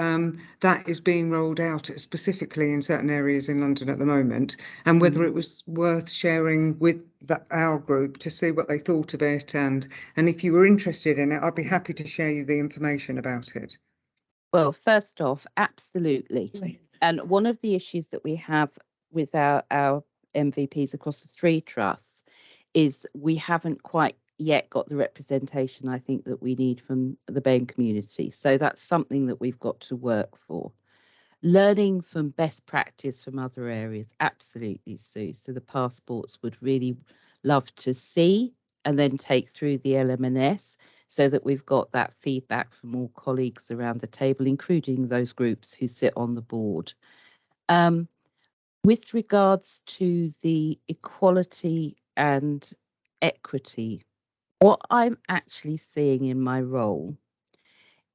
that is being rolled out specifically in certain areas in London at the moment, and whether it was worth sharing with our group to see what they thought of it, and if you were interested in it, I'd be happy to share you the information about it. Well, first off, absolutely. And one of the issues that we have with our MVPs across the three trusts is we haven't quite yet got the representation I think that we need from the BAME community. So that's something that we've got to work for. Learning from best practice from other areas, absolutely, Sue. So the passports would really love to see and then take through the LMNS so that we've got that feedback from all colleagues around the table, including those groups who sit on the board. With regards to the equality and equity, what I'm actually seeing in my role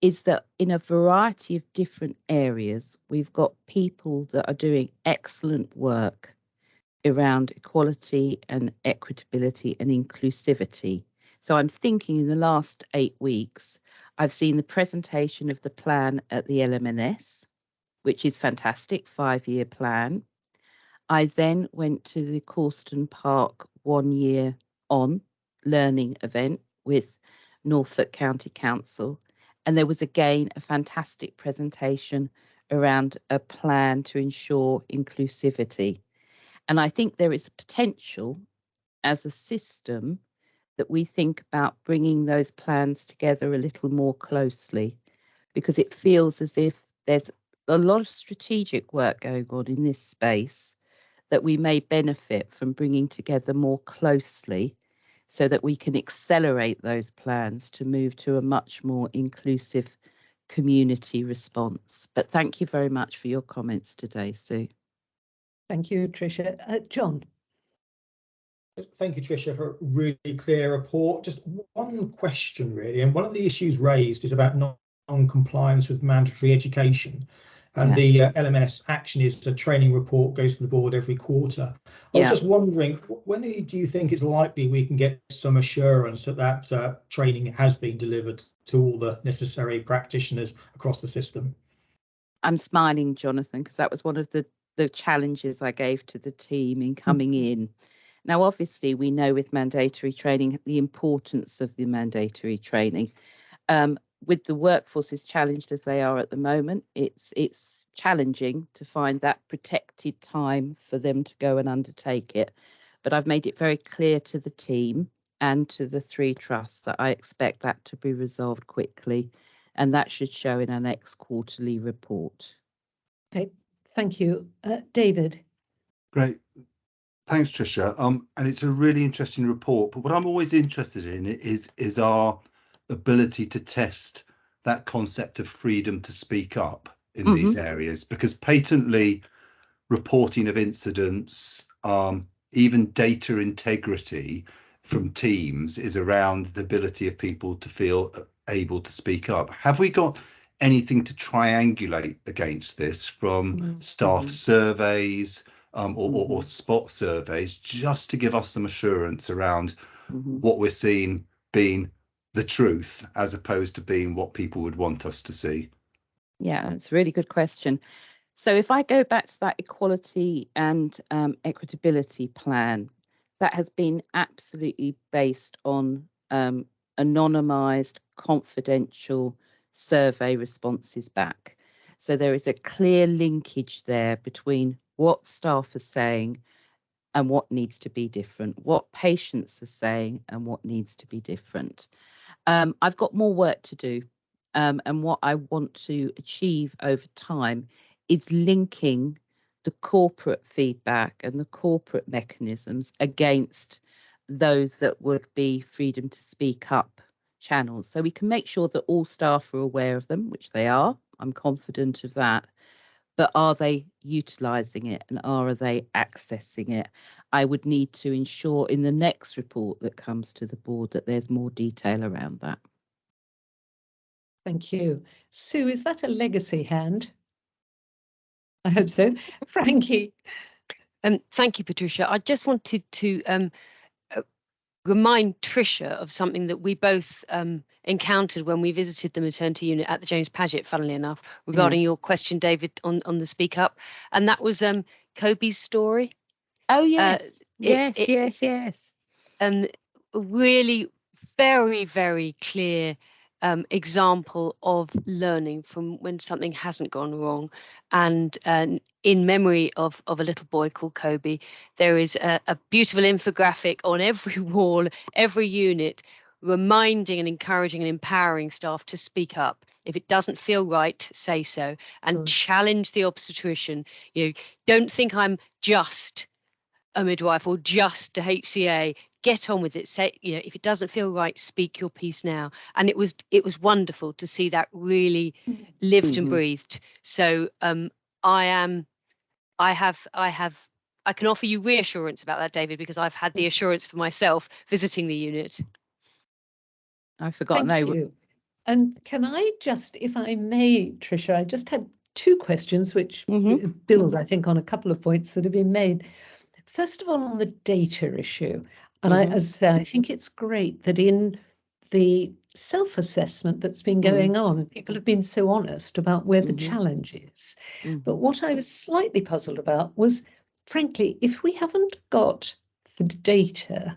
is that in a variety of different areas, we've got people that are doing excellent work around equality and equitability and inclusivity. So I'm thinking in the last 8 weeks, I've seen the presentation of the plan at the LMNS, which is fantastic, 5-year plan. I then went to the Causton Park 1 year on learning event with Norfolk County Council. And there was again a fantastic presentation around a plan to ensure inclusivity. And I think there is potential as a system that we think about bringing those plans together a little more closely, because it feels as if there's a lot of strategic work going on in this space that we may benefit from bringing together more closely so that we can accelerate those plans to move to a much more inclusive community response. But thank you very much for your comments today, Sue. Thank you, Tricia. John. Thank you, Tricia, for a really clear report. Just one question, really, and one of the issues raised is about non-compliance with mandatory education. And the LMNS action is a training report, goes to the board every quarter. I was just wondering, when do you think it's likely we can get some assurance that that training has been delivered to all the necessary practitioners across the system? I'm smiling, Jonathan, because that was one of the challenges I gave to the team in coming in. Now, obviously, we know with mandatory training, the importance of the mandatory training. With the workforce as challenged as they are at the moment, it's challenging to find that protected time for them to go and undertake it. But I've made it very clear to the team and to the three trusts that I expect that to be resolved quickly, and that should show in our next quarterly report. Okay, thank you. David. Great. Thanks, Tricia. And it's a really interesting report, but what I'm always interested in is our ability to test that concept of freedom to speak up in these areas, because patently reporting of incidents, even data integrity from teams is around the ability of people to feel able to speak up. Have we got anything to triangulate against this from staff surveys or spot surveys, just to give us some assurance around what we're seeing being the truth as opposed to being what people would want us to see? Yeah, it's a really good question. So if I go back to that equality and equitability plan, that has been absolutely based on anonymised, confidential survey responses back. So there is a clear linkage there between what staff are saying and what needs to be different, what patients are saying and what needs to be different. I've got more work to do. And what I want to achieve over time is linking the corporate feedback and the corporate mechanisms against those that would be freedom to speak up channels. So we can make sure that all staff are aware of them, which they are. I'm confident of that. But are they utilising it and are they accessing it? I would need to ensure in the next report that comes to the board that there's more detail around that. Thank you. Sue, is that a legacy hand? I hope so. Frankie. Thank you, Patricia. I just wanted to remind Tricia of something that we both encountered when we visited the maternity unit at the James Paget, funnily enough, regarding your question, David, on the Speak Up. And that was Kobe's story. Oh, yes. Yes. Really very, very clear example of learning from when something hasn't gone wrong. And in memory of a little boy called Kobe, there is a beautiful infographic on every wall, every unit, reminding and encouraging and empowering staff to speak up. If it doesn't feel right, say so, and challenge the obstetrician. You know, don't think I'm just a midwife or just a HCA. Get on with it. Say, you know, if it doesn't feel right, speak your piece now. And it was wonderful to see that really lived and breathed. So I can offer you reassurance about that, David, because I've had the assurance for myself visiting the unit. I forgot. Thank you. And can I just, if I may, Tricia, I just had two questions which build, I think, on a couple of points that have been made. First of all, on the data issue, and I think it's great that in the self-assessment that's been going on, people have been so honest about where the challenge is. But what I was slightly puzzled about was, frankly, if we haven't got the data,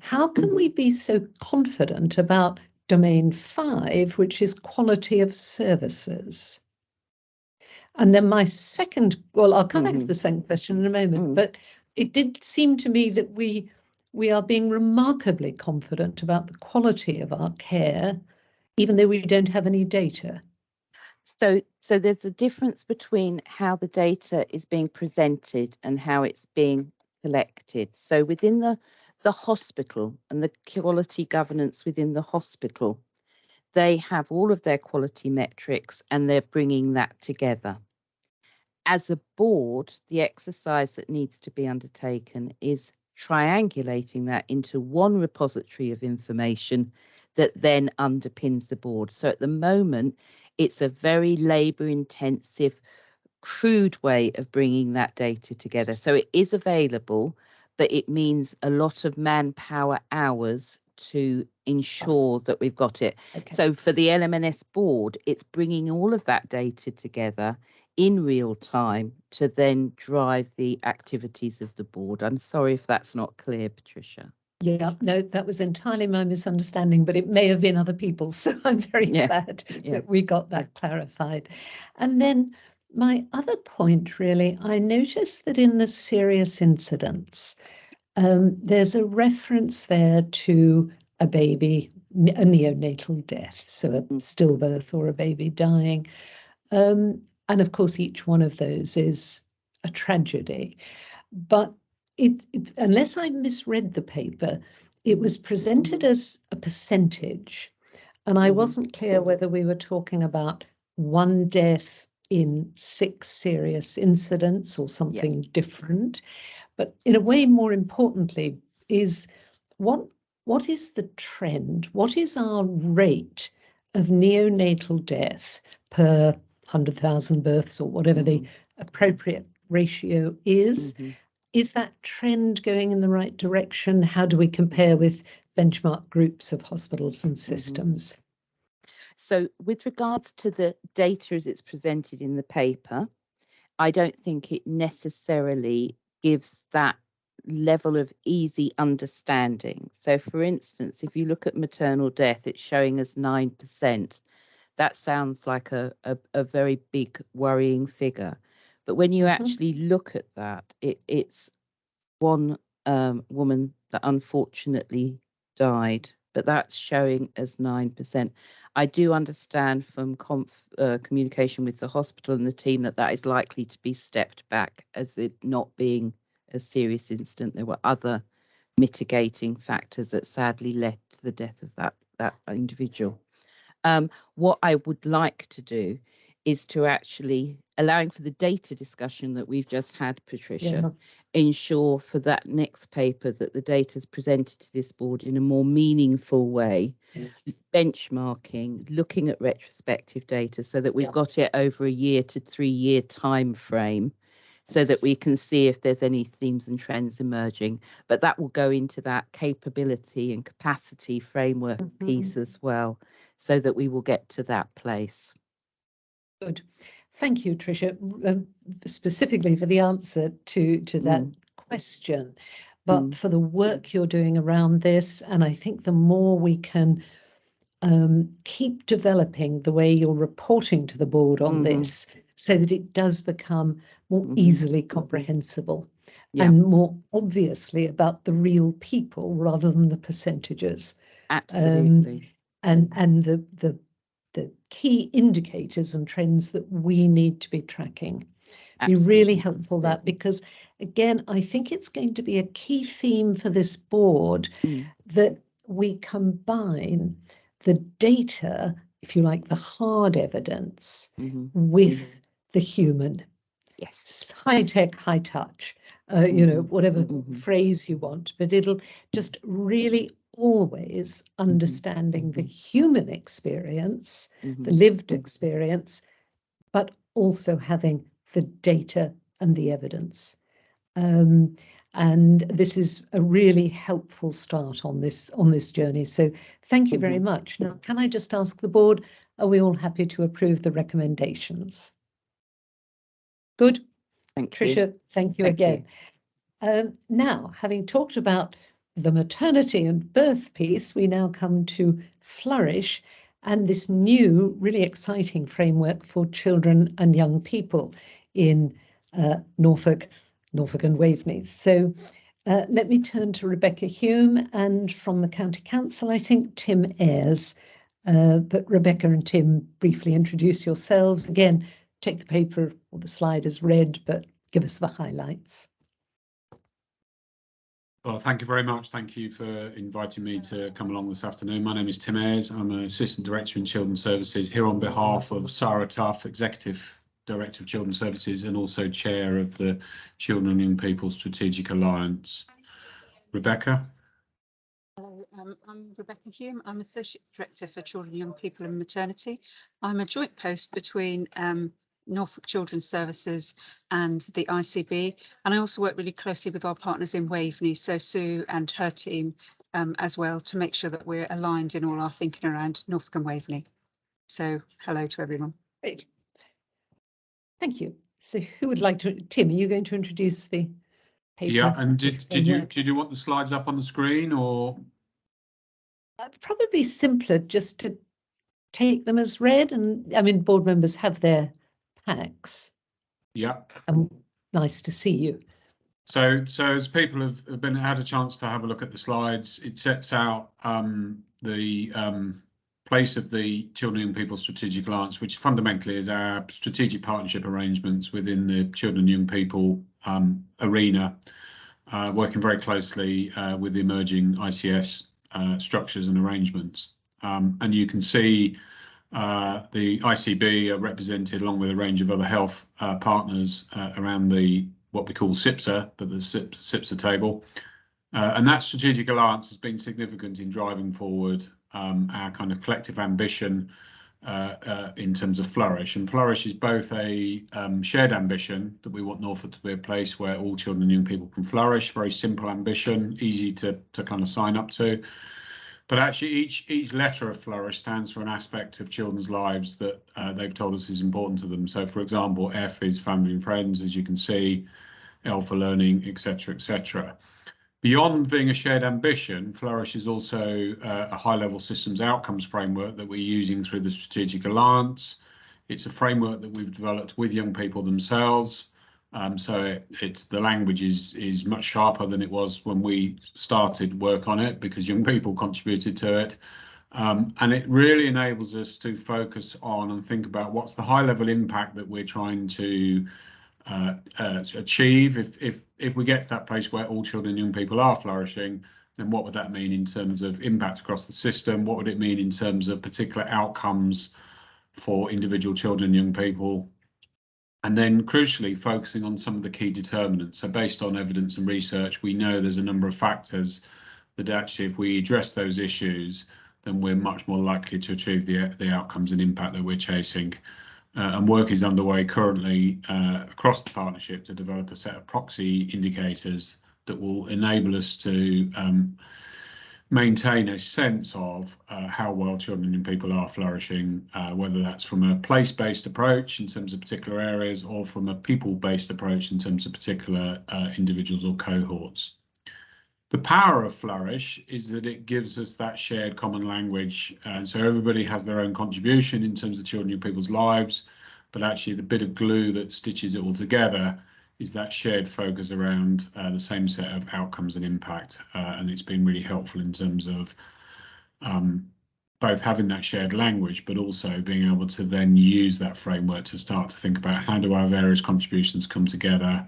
how can we be so confident about domain 5, which is quality of services? And then my second, well, I'll come back to the second question in a moment, but it did seem to me that we are being remarkably confident about the quality of our care, even though we don't have any data. So there's a difference between how the data is being presented and how it's being collected. So within the hospital and the quality governance within the hospital, they have all of their quality metrics and they're bringing that together. As a board, the exercise that needs to be undertaken is triangulating that into one repository of information that then underpins the board. So at the moment, it's a very labour-intensive, crude way of bringing that data together. So it is available, but it means a lot of manpower hours to ensure that we've got it. So for the LMNS board, it's bringing all of that data together in real time to then drive the activities of the board. I'm sorry if that's not clear, Patricia. Yeah, no, that was entirely my misunderstanding, but it may have been other people's. So I'm very glad that we got that clarified. And then my other point, really, I noticed that in the serious incidents, there's a reference there to a baby, a neonatal death, so a stillbirth or a baby dying. And of course, each one of those is a tragedy. But unless I misread the paper, it was presented as a percentage. And I wasn't clear whether we were talking about one death in 6 serious incidents or something different. But in a way, more importantly, is what is the trend? What is our rate of neonatal death per 100,000 births, or whatever the appropriate ratio is? Is that trend going in the right direction? How do we compare with benchmark groups of hospitals and systems? So with regards to the data as it's presented in the paper, I don't think it necessarily gives that level of easy understanding. So for instance, if you look at maternal death, it's showing us 9%. That sounds like a very big worrying figure. But when you actually look at that, it's one woman that unfortunately died, but that's showing as 9%. I do understand from communication with the hospital and the team that is likely to be stepped back as it not being a serious incident. There were other mitigating factors that sadly led to the death of that individual. What I would like to do is to actually, allowing for the data discussion that we've just had, Patricia, ensure for that next paper that the data is presented to this board in a more meaningful way, benchmarking, looking at retrospective data so that we've got it over a 1 to 3 year time frame, so that we can see if there's any themes and trends emerging. But that will go into that capability and capacity framework piece as well, so that we will get to that place. Good. Thank you, Tricia, specifically for the answer to that question, but for the work you're doing around this. And I think the more we can keep developing the way you're reporting to the board on this, so that it does become more easily comprehensible and more obviously about the real people rather than the percentages. Absolutely. And the key indicators and trends that we need to be tracking. Be really helpful, that, because again, I think it's going to be a key theme for this board that we combine the data, if you like, the hard evidence with the human. Yes. High tech, high touch, you know, whatever phrase you want, but it'll just really always understanding the human experience, the lived experience, but also having the data and the evidence. And this is a really helpful start on this journey. So thank you very much. Now, can I just ask the board, are we all happy to approve the recommendations? Good. Thank Tricia, you. thank you again. Now, having talked about the maternity and birth piece, we now come to Flourish and this new, really exciting framework for children and young people in Norfolk and Waveney. So let me turn to Rebecca Hume, and from the County Council, I think Tim Ayres. But Rebecca and Tim, briefly introduce yourselves. Again, take the paper or the slide as read, but give us the highlights. Well, thank you very much. Thank you for inviting me to come along this afternoon. My name is Tim Ayres. I'm an Assistant Director in Children's Services here on behalf of Sarah Tuff, Executive Director of Children's Services, and also Chair of the Children and Young People Strategic Alliance. Rebecca? Hello, I'm Rebecca Hume. I'm Associate Director for Children and Young People and Maternity. I'm a joint post between Norfolk Children's Services and the ICB, and I also work really closely with our partners in Waveney, so Sue and her team as well, to make sure that we're aligned in all our thinking around Norfolk and Waveney. So hello to everyone. Great. Thank you. So who would like to, Tim, are you going to introduce the paper? Yeah, and did you want the slides up on the screen, or? Probably simpler just to take them as read, and I mean, board members have their packs. Yeah. Nice to see you. So as people have had a chance to have a look at the slides, it sets out the place of the Children and Young People Strategic Alliance, which fundamentally is our strategic partnership arrangements within the children and young people arena, working very closely with the emerging ICS structures and arrangements. And you can see the ICB are represented along with a range of other health partners around what we call SIPSA, but the SIPSA table. And that strategic alliance has been significant in driving forward our kind of collective ambition in terms of Flourish. And Flourish is both a shared ambition that we want Norfolk to be a place where all children and young people can flourish. Very simple ambition, easy to kind of sign up to. But actually, each letter of Flourish stands for an aspect of children's lives that they've told us is important to them. So, for example, F is family and friends, as you can see, L for learning, etc., etc. Beyond being a shared ambition, Flourish is also a high-level systems outcomes framework that we're using through the Strategic Alliance. It's a framework that we've developed with young people themselves. So it's the language is much sharper than it was when we started work on it, because young people contributed to it. And it really enables us to focus on and think about what's the high-level impact that we're trying to achieve. If we get to that place where all children and young people are flourishing, then what would that mean in terms of impact across the system? What would it mean in terms of particular outcomes for individual children and young people? And then crucially focusing on some of the key determinants. So based on evidence and research, we know there's a number of factors that actually, if we address those issues, then we're much more likely to achieve the outcomes and impact that we're chasing. And work is underway currently across the partnership to develop a set of proxy indicators that will enable us to maintain a sense of how well children and people are flourishing, whether that's from a place-based approach in terms of particular areas or from a people-based approach in terms of particular individuals or cohorts. The power of Flourish is that it gives us that shared common language, and so everybody has their own contribution in terms of children and people's lives, but actually the bit of glue that stitches it all together is that shared focus around the same set of outcomes and impact, and it's been really helpful in terms of both having that shared language, but also being able to then use that framework to start to think about how do our various contributions come together.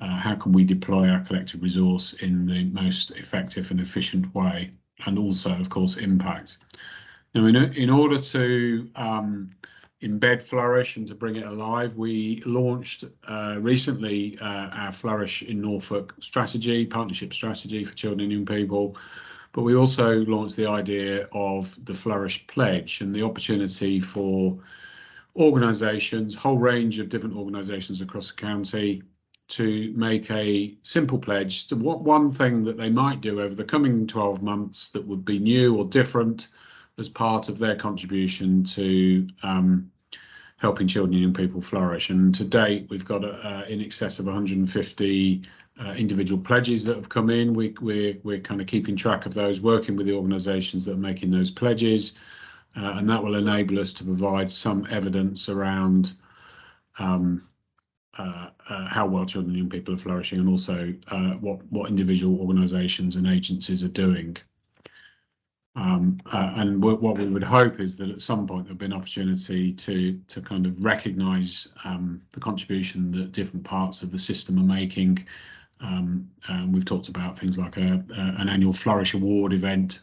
How can we deploy our collective resource in the most effective and efficient way, and also, of course, impact. Now, in order to embed Flourish and to bring it alive, we launched recently our Flourish in Norfolk strategy, partnership strategy for children and young people, but we also launched the idea of the Flourish Pledge and the opportunity for organisations, whole range of different organisations across the county, to make a simple pledge to what one thing that they might do over the coming 12 months that would be new or different as part of their contribution to helping children and young people flourish. And to date, we've got in excess of 150 individual pledges that have come in. We're kind of keeping track of those, working with the organisations that are making those pledges, and that will enable us to provide some evidence around how well children and young people are flourishing, and also what individual organisations and agencies are doing. And what we would hope is that at some point there'll be an opportunity to kind of recognise the contribution that different parts of the system are making. We've talked about things like an annual Flourish Award event,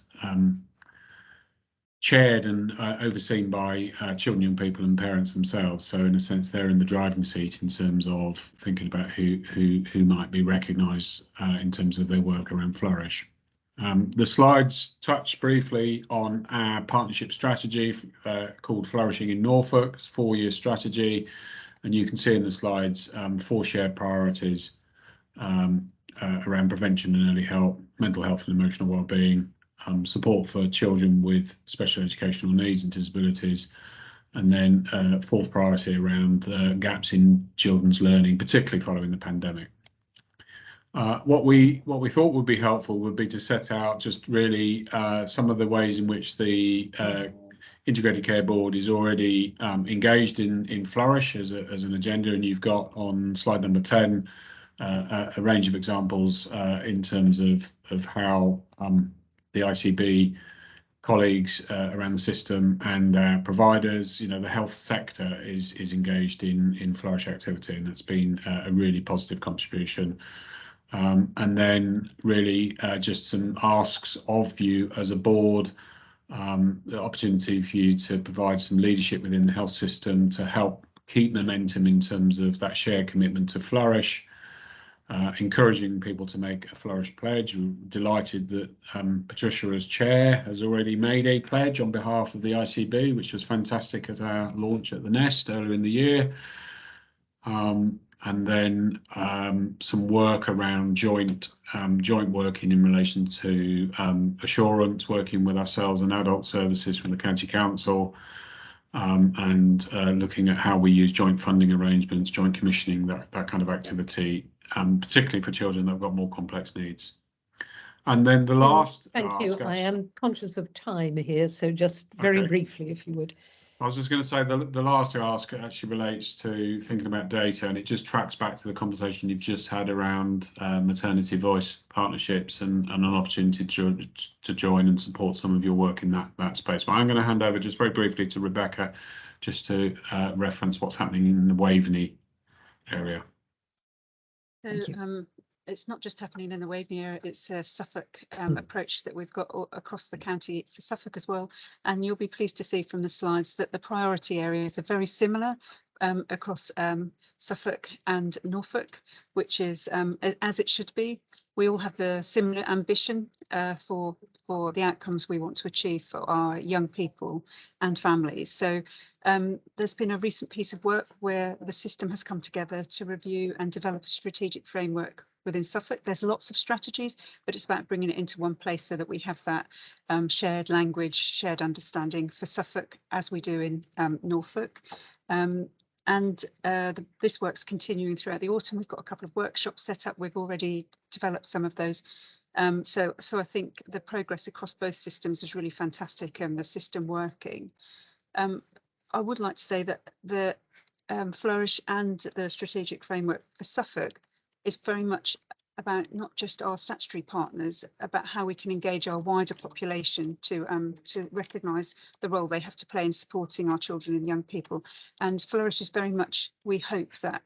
chaired and overseen by children, young people and parents themselves. So in a sense, they're in the driving seat in terms of thinking about who might be recognised in terms of their work around Flourish. The slides touch briefly on our partnership strategy called Flourishing in Norfolk. It's a 4-year strategy, and you can see in the slides 4 shared priorities around prevention and early help, mental health and emotional well-being, support for children with special educational needs and disabilities, and then 4th priority around gaps in children's learning, particularly following the pandemic. What we thought would be helpful would be to set out just really some of the ways in which the Integrated Care Board is already engaged in Flourish as an agenda, and you've got on slide number 10 a range of examples in terms of how the ICB colleagues around the system and providers, the health sector is engaged in Flourish activity, and that's been a really positive contribution. And then really just some asks of you as a board, the opportunity for you to provide some leadership within the health system to help keep momentum in terms of that shared commitment to Flourish. encouraging people to make a Flourish Pledge. We're delighted that Patricia as chair has already made a pledge on behalf of the ICB, which was fantastic at our launch at the Nest earlier in the year. And then some work around joint working in relation to assurance, working with ourselves and adult services from the County Council, and looking at how we use joint funding arrangements, joint commissioning, that kind of activity, particularly for children that have got more complex needs. And then the last... Thank you. I am conscious of time here, so just very briefly, if you would. I was just going to say the last ask actually relates to thinking about data, and it just tracks back to the conversation you've just had around maternity voice partnerships and an opportunity to join and support some of your work in that space. But I'm going to hand over just very briefly to Rebecca, just to reference what's happening in the Waveney area. So, it's not just happening in the Waveney area, it's a Suffolk approach that we've got across the county for Suffolk as well. And you'll be pleased to see from the slides that the priority areas are very similar across Suffolk and Norfolk, which is as it should be. We all have the similar ambition for the outcomes we want to achieve for our young people and families. So there's been a recent piece of work where the system has come together to review and develop a strategic framework within Suffolk. There's lots of strategies, but it's about bringing it into one place so that we have that shared language, shared understanding for Suffolk as we do in Norfolk. This work's continuing throughout the autumn. We've got a couple of workshops set up. We've already developed some of those. So I think the progress across both systems is really fantastic, and the system working. I would like to say that the Flourish and the strategic framework for Suffolk is very much about not just our statutory partners, about how we can engage our wider population to recognise the role they have to play in supporting our children and young people. And Flourish is very much, we hope that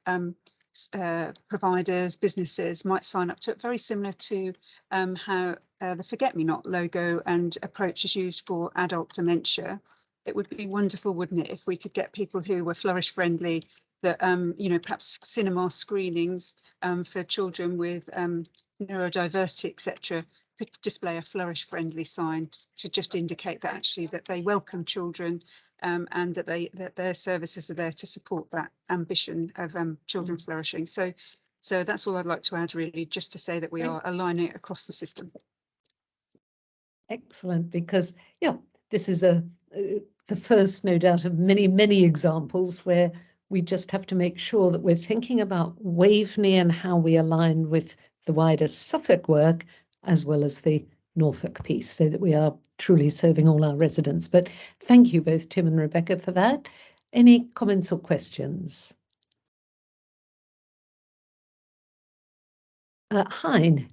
providers, businesses might sign up to it, very similar to how the Forget Me Not logo and approach is used for adult dementia. It would be wonderful, wouldn't it, if we could get people who were Flourish friendly, that perhaps cinema screenings for children with neurodiversity, etc., could display a Flourish friendly sign to just indicate that actually that they welcome children and that their services are there to support that ambition of children flourishing. So that's all I'd like to add, really, just to say that we are aligning it across the system. Excellent, because this is the first, no doubt, of many examples where we just have to make sure that we're thinking about Waveney and how we align with the wider Suffolk work, as well as the Norfolk piece, so that we are truly serving all our residents. But thank you both, Tim and Rebecca, for that. Any comments or questions? Hein.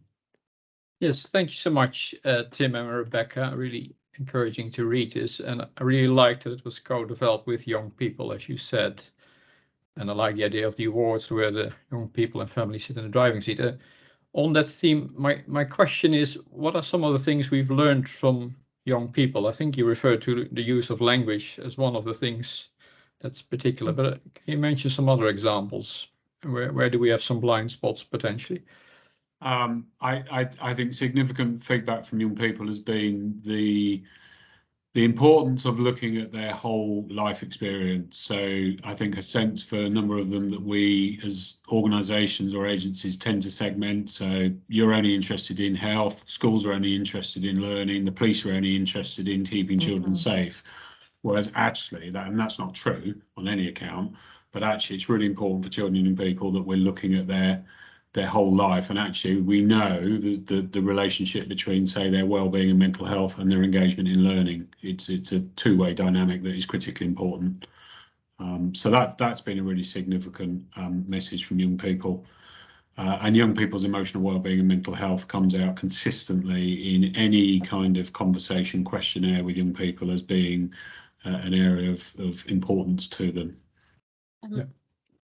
Yes, thank you so much, Tim and Rebecca. Really encouraging to read this, and I really liked that it was co-developed with young people, as you said. And I like the idea of the awards where the young people and families sit in the driving seat. On that theme, my question is, what are some of the things we've learned from young people? I think you referred to the use of language as one of the things that's particular, but can you mention some other examples? Where do we have some blind spots potentially? I think significant feedback from young people has been the importance of looking at their whole life experience. So I think a sense for a number of them that we as organisations or agencies tend to segment. So you're only interested in health, schools are only interested in learning, the police are only interested in keeping children safe. Whereas actually, that's not true on any account, but actually it's really important for children and people that we're looking at their whole life, and actually we know the relationship between, say, their well-being and mental health and their engagement in learning. It's a two-way dynamic that is critically important. So that's been a really significant message from young people, and young people's emotional well-being and mental health comes out consistently in any kind of conversation questionnaire with young people as being an area of importance to them.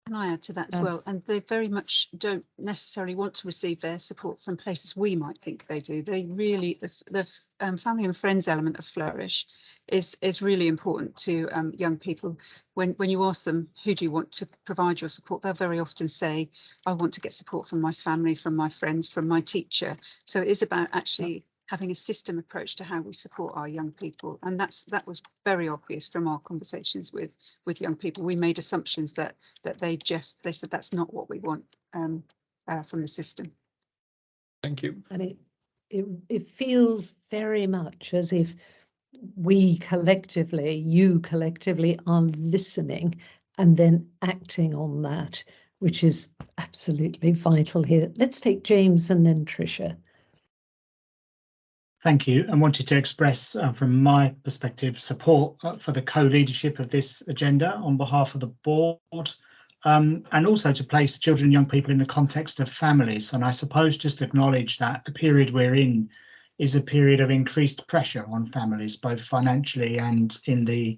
Can I add to that as well? And they very much don't necessarily want to receive their support from places we might think they do. They really, the family and friends element of Flourish is really important to young people. When you ask them, who do you want to provide your support, they'll very often say, I want to get support from my family, from my friends, from my teacher. So it is about actually having a system approach to how we support our young people, and that was very obvious from our conversations with young people. We made assumptions that they said that's not what we want from the system. Thank you. And it feels very much as if we collectively, you collectively, are listening and then acting on that, which is absolutely vital here. Let's take James and then Tricia. Thank you, and wanted to express from my perspective support for the co-leadership of this agenda on behalf of the board, and also to place children and young people in the context of families. And I suppose just acknowledge that the period we're in is a period of increased pressure on families, both financially and in the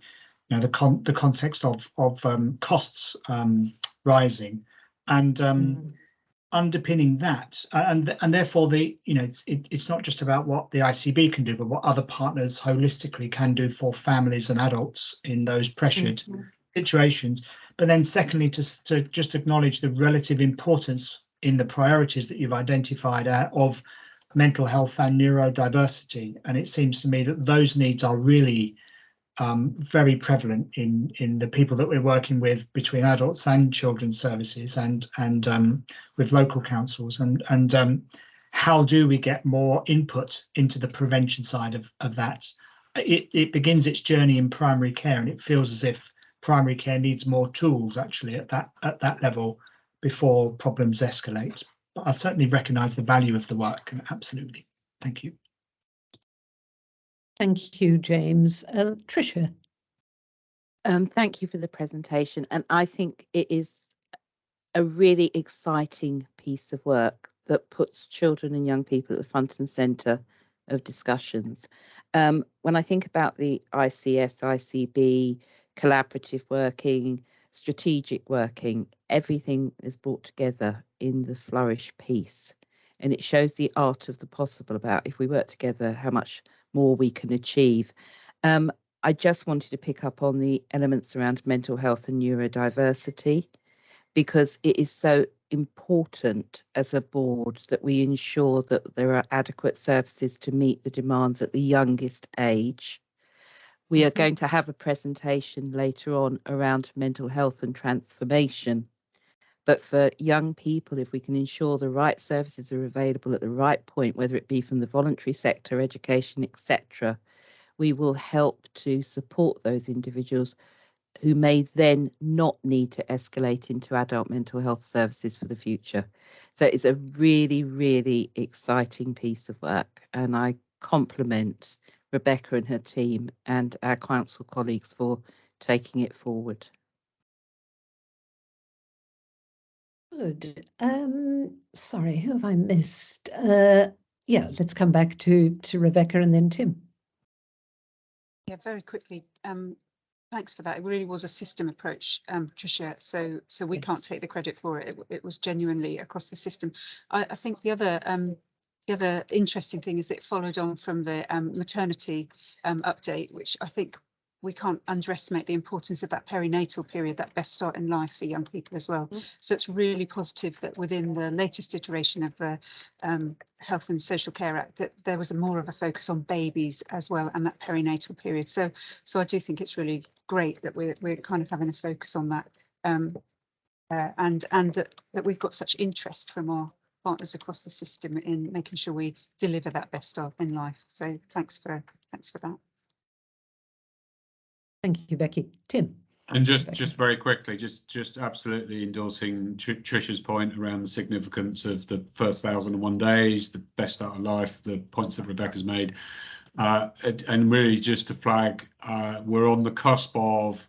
the context of costs rising, and underpinning that, and therefore it's not just about what the ICB can do, but what other partners holistically can do for families and adults in those pressured situations. But then secondly, to just acknowledge the relative importance in the priorities that you've identified of mental health and neurodiversity. And it seems to me that those needs are really very prevalent in the people that we're working with, between adults and children's services and with local councils, and how do we get more input into the prevention side of that. It begins its journey in primary care, and it feels as if primary care needs more tools actually at that level before problems escalate. But I certainly recognise the value of the work, absolutely. Thank you. Thank you, James. Tricia. Thank you for the presentation, and I think it is a really exciting piece of work that puts children and young people at the front and centre of discussions. When I think about the ICS, ICB, collaborative working, strategic working, everything is brought together in the Flourish piece, and it shows the art of the possible about, if we work together, how much more we can achieve. I just wanted to pick up on the elements around mental health and neurodiversity, because it is so important as a board that we ensure that there are adequate services to meet the demands at the youngest age. We are going to have a presentation later on around mental health and transformation. But for young people, if we can ensure the right services are available at the right point, whether it be from the voluntary sector, education, etc., we will help to support those individuals who may then not need to escalate into adult mental health services for the future. So it's a really, really exciting piece of work, and I compliment Rebecca and her team and our council colleagues for taking it forward. Good. Sorry, who have I missed? Yeah, let's come back to Rebecca and then Tim. Yeah, very quickly. Thanks for that. It really was a system approach, Tricia. So we can't take the credit for it. It was genuinely across the system. I think the other interesting thing is it followed on from the maternity update, which I think we can't underestimate the importance of that perinatal period, that best start in life for young people as well. So it's really positive that within the latest iteration of the Health and Social Care Act, that there was more of a focus on babies as well, and that perinatal period. So I do think it's really great that we're kind of having a focus on that, and that we've got such interest from our partners across the system in making sure we deliver that best start in life. So thanks for that. Thank you, Becky. Tim. And just very quickly, just absolutely endorsing Tricia's point around the significance of the first 1,001 days, the best start of life, the points that Rebecca's made, and really just to flag, we're on the cusp of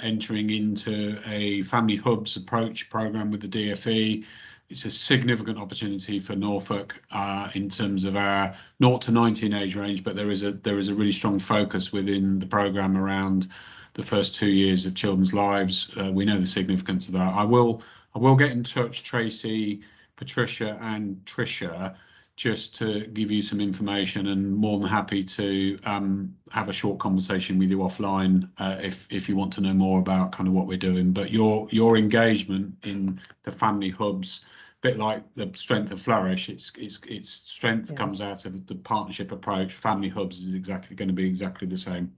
entering into a family hubs approach programme with the DfE. It's a significant opportunity for Norfolk in terms of our 0 to 19 age range, but there is a really strong focus within the programme around the first 2 years of children's lives. We know the significance of that. I will get in touch, Tracy, Patricia and Tricia, just to give you some information, and more than happy to have a short conversation with you offline if you want to know more about kind of what we're doing. But your engagement in the family hubs, a bit like the strength of Flourish, its strength comes out of the partnership approach. Family hubs is going to be exactly the same.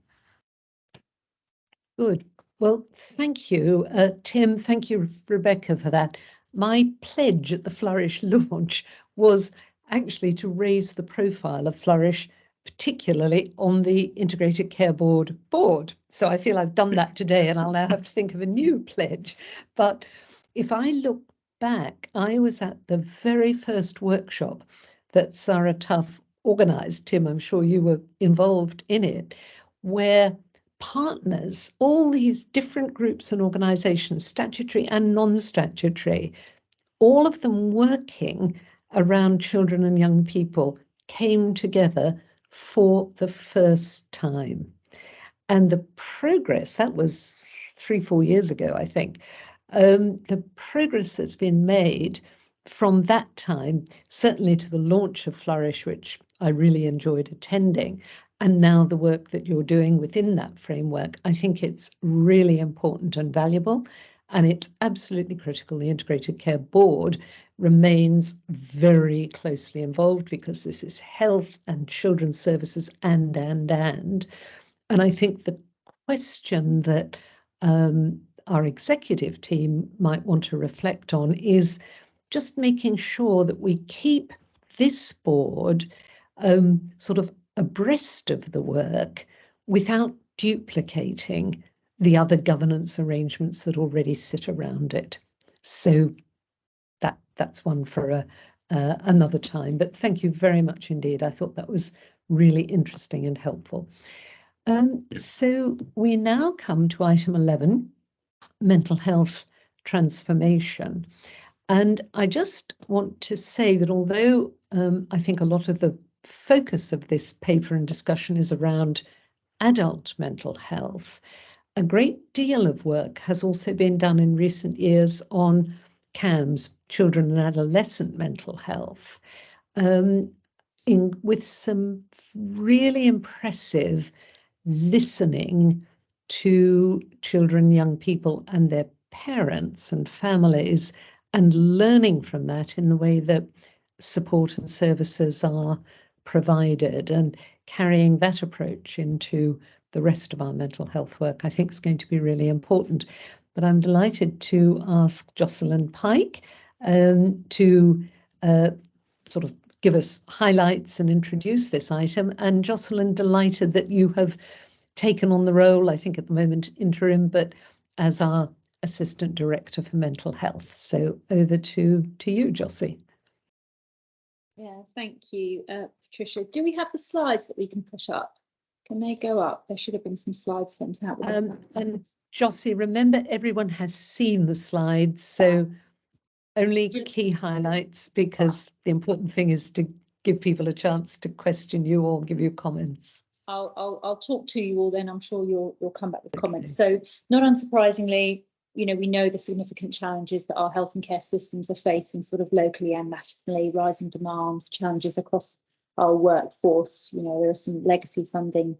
Good. Well, thank you, Tim. Thank you, Rebecca, for that. My pledge at the Flourish launch was actually to raise the profile of Flourish, particularly on the Integrated Care Board. So I feel I've done that today, and I'll now have to think of a new pledge. But if I look back, I was at the very first workshop that Sarah Tuff organised. Tim, I'm sure you were involved in it, where partners, all these different groups and organisations, statutory and non-statutory, all of them working around children and young people, came together for the first time. And the progress, that was 3-4 years ago, I think, the progress that's been made from that time, certainly to the launch of Flourish, which I really enjoyed attending, and now the work that you're doing within that framework, I think it's really important and valuable. And it's absolutely critical the Integrated Care Board remains very closely involved, because this is health and children's services and. And I think the question that our executive team might want to reflect on is just making sure that we keep this board sort of abreast of the work without duplicating the other governance arrangements that already sit around it. So that's one for another time. But thank you very much indeed. I thought that was really interesting and helpful. So we now come to item 11, mental health transformation. And I just want to say that although I think a lot of the focus of this paper and discussion is around adult mental health, a great deal of work has also been done in recent years on CAMS, children and adolescent mental health, with some really impressive listening to children, young people and their parents and families, and learning from that in the way that support and services are provided, and carrying that approach into the rest of our mental health work, I think is going to be really important. But I'm delighted to ask Jocelyn Pike to sort of give us highlights and introduce this item. And Jocelyn, delighted that you have taken on the role, I think at the moment interim, but as our Assistant Director for Mental Health. So over to you, Jossie. Yeah, thank you, Patricia. Do we have the slides that we can push up? Can they go up? There should have been some slides sent out. And Jossie, remember everyone has seen the slides, so only key highlights, because the important thing is to give people a chance to question you or give you comments. I'll talk to you all then. I'm sure you'll come back with comments. So not unsurprisingly, we know the significant challenges that our health and care systems are facing sort of locally and nationally, rising demand, challenges across our workforce. There are some legacy funding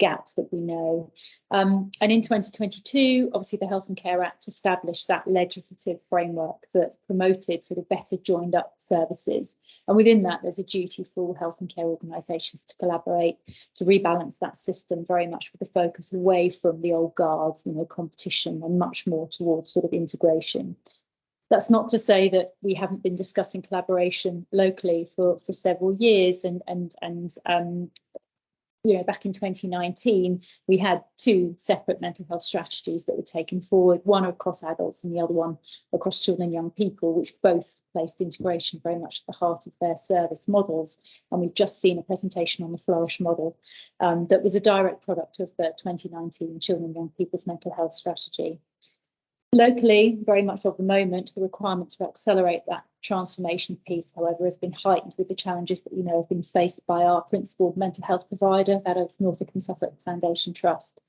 gaps that we know. And in 2022, obviously the Health and Care Act established that legislative framework that promoted sort of better joined up services. And within that, there's a duty for all health and care organisations to collaborate, to rebalance that system very much with the focus away from the old guard, competition, and much more towards sort of integration. That's not to say that we haven't been discussing collaboration locally for several years, and back in 2019, we had 2 separate mental health strategies that were taken forward, one across adults and the other one across children and young people, which both placed integration very much at the heart of their service models. And we've just seen a presentation on the Flourish model that was a direct product of the 2019 Children and Young People's Mental Health Strategy. Locally, very much of the moment, the requirement to accelerate that transformation piece, however, has been heightened with the challenges that we know have been faced by our principal mental health provider, that of Norfolk and Suffolk Foundation Trust.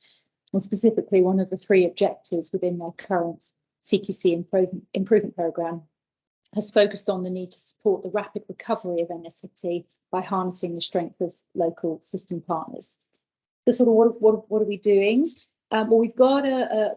and specifically one of the 3 objectives within their current CQC improvement programme has focused on the need to support the rapid recovery of NSFT by harnessing the strength of local system partners. So sort of what are we doing? Well, we've got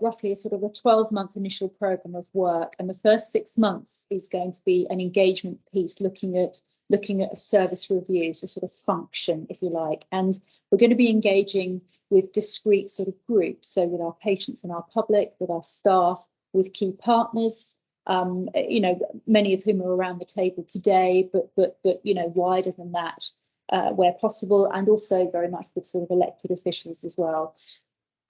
roughly a sort of a 12-month initial programme of work, and the first 6 months is going to be an engagement piece looking at a service review, so sort of function, if you like. And we're going to be engaging with discrete sort of groups, so with our patients and our public, with our staff, with key partners, you know, many of whom are around the table today, but you know, wider than that where possible, and also very much with sort of elected officials as well.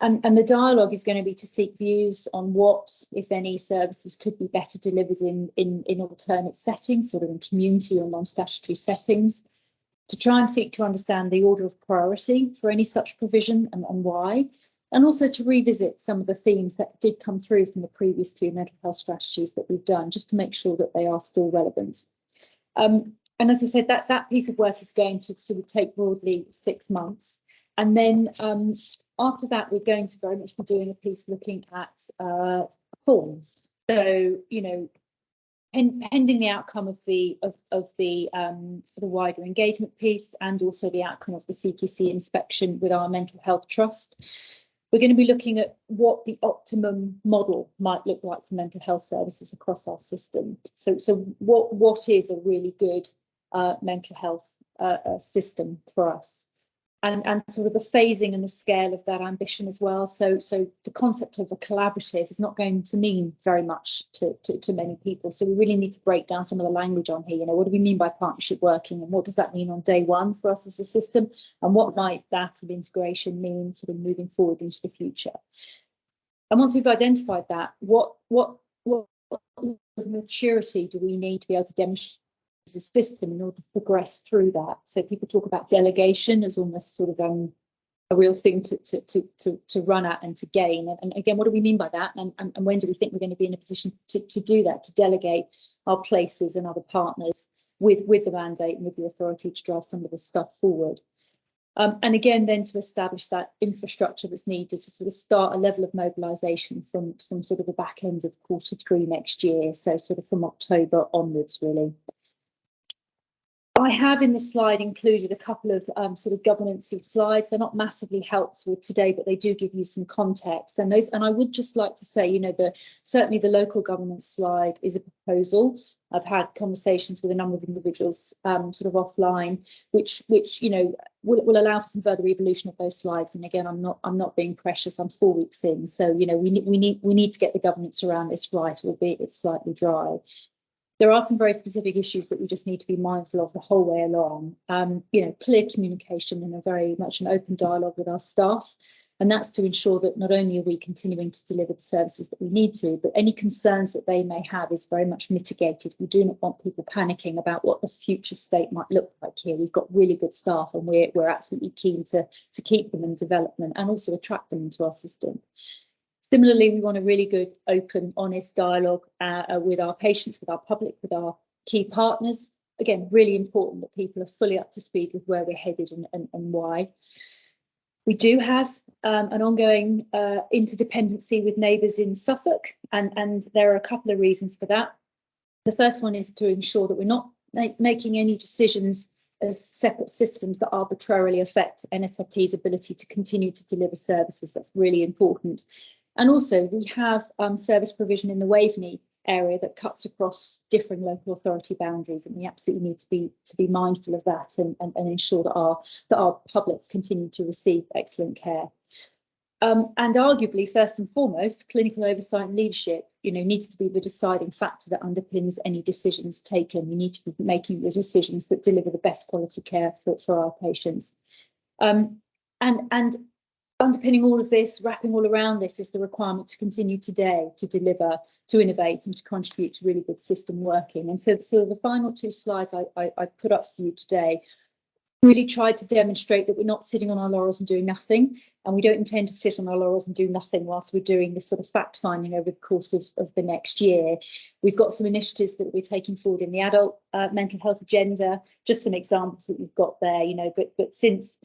And the dialogue is going to be to seek views on what, if any, services could be better delivered in alternate settings, sort of in community or non-statutory settings, to try and seek to understand the order of priority for any such provision and why, and also to revisit some of the themes that did come through from the previous 2 mental health strategies that we've done, just to make sure that they are still relevant. And as I said, that piece of work is going to sort of take broadly 6 months. And then after that, we're going to very much be doing a piece looking at forms. So, you know, pending the outcome of the wider engagement piece, and also the outcome of the CQC inspection with our mental health trust, we're going to be looking at what the optimum model might look like for mental health services across our system. So what is a really good mental health system for us? And sort of the phasing and the scale of that ambition as well. So the concept of a collaborative is not going to mean very much to many people. So we really need to break down some of the language on here. You know, what do we mean by partnership working, and what does that mean on day one for us as a system? And what might that of integration mean sort of moving forward into the future? And once we've identified that, what maturity do we need to be able to demonstrate as a system in order to progress through that? So people talk about delegation as almost sort of a real thing to run at and to gain. And again, what do we mean by that? And when do we think we're going to be in a position to do that, to delegate our places and other partners with the mandate and with the authority to drive some of this stuff forward? And again, then to establish that infrastructure that's needed to sort of start a level of mobilisation from sort of the back end of Q3 next year. So sort of from October onwards, really. I have in the slide included a couple of sort of governance slides. They're not massively helpful today, but they do give you some context. And I would just like to say, you know, certainly the local governance slide is a proposal. I've had conversations with a number of individuals sort of offline, which you know will allow for some further evolution of those slides. And again, I'm not being precious. I'm 4 weeks in, so you know we need to get the governance around this right, albeit it's slightly dry. There are some very specific issues that we just need to be mindful of the whole way along. You know, clear communication and a very much an open dialogue with our staff. And that's to ensure that not only are we continuing to deliver the services that we need to, but any concerns that they may have is very much mitigated. We do not want people panicking about what the future state might look like here. We've got really good staff, and we're absolutely keen to keep them and develop them and also attract them into our system. Similarly, we want a really good, open, honest dialogue with our patients, with our public, with our key partners. Again, really important that people are fully up to speed with where we're headed and why. We do have an ongoing interdependency with neighbours in Suffolk, and there are a couple of reasons for that. The first one is to ensure that we're not making any decisions as separate systems that arbitrarily affect NSFT's ability to continue to deliver services. That's really important. And also, we have service provision in the Waveney area that cuts across different local authority boundaries, and we absolutely need to be mindful of that and ensure that our public continue to receive excellent care. And arguably, first and foremost, clinical oversight and leadership, you know, needs to be the deciding factor that underpins any decisions taken. We need to be making the decisions that deliver the best quality care for our patients. And underpinning all of this, wrapping all around this, is the requirement to continue today to deliver, to innovate, and to contribute to really good system working. And so the final 2 slides I put up for you today really tried to demonstrate that we're not sitting on our laurels and doing nothing, and we don't intend to sit on our laurels and do nothing whilst we're doing this sort of fact finding over the course of the next year. We've got some initiatives that we're taking forward in the adult mental health agenda, just some examples that we've got there, you know, but since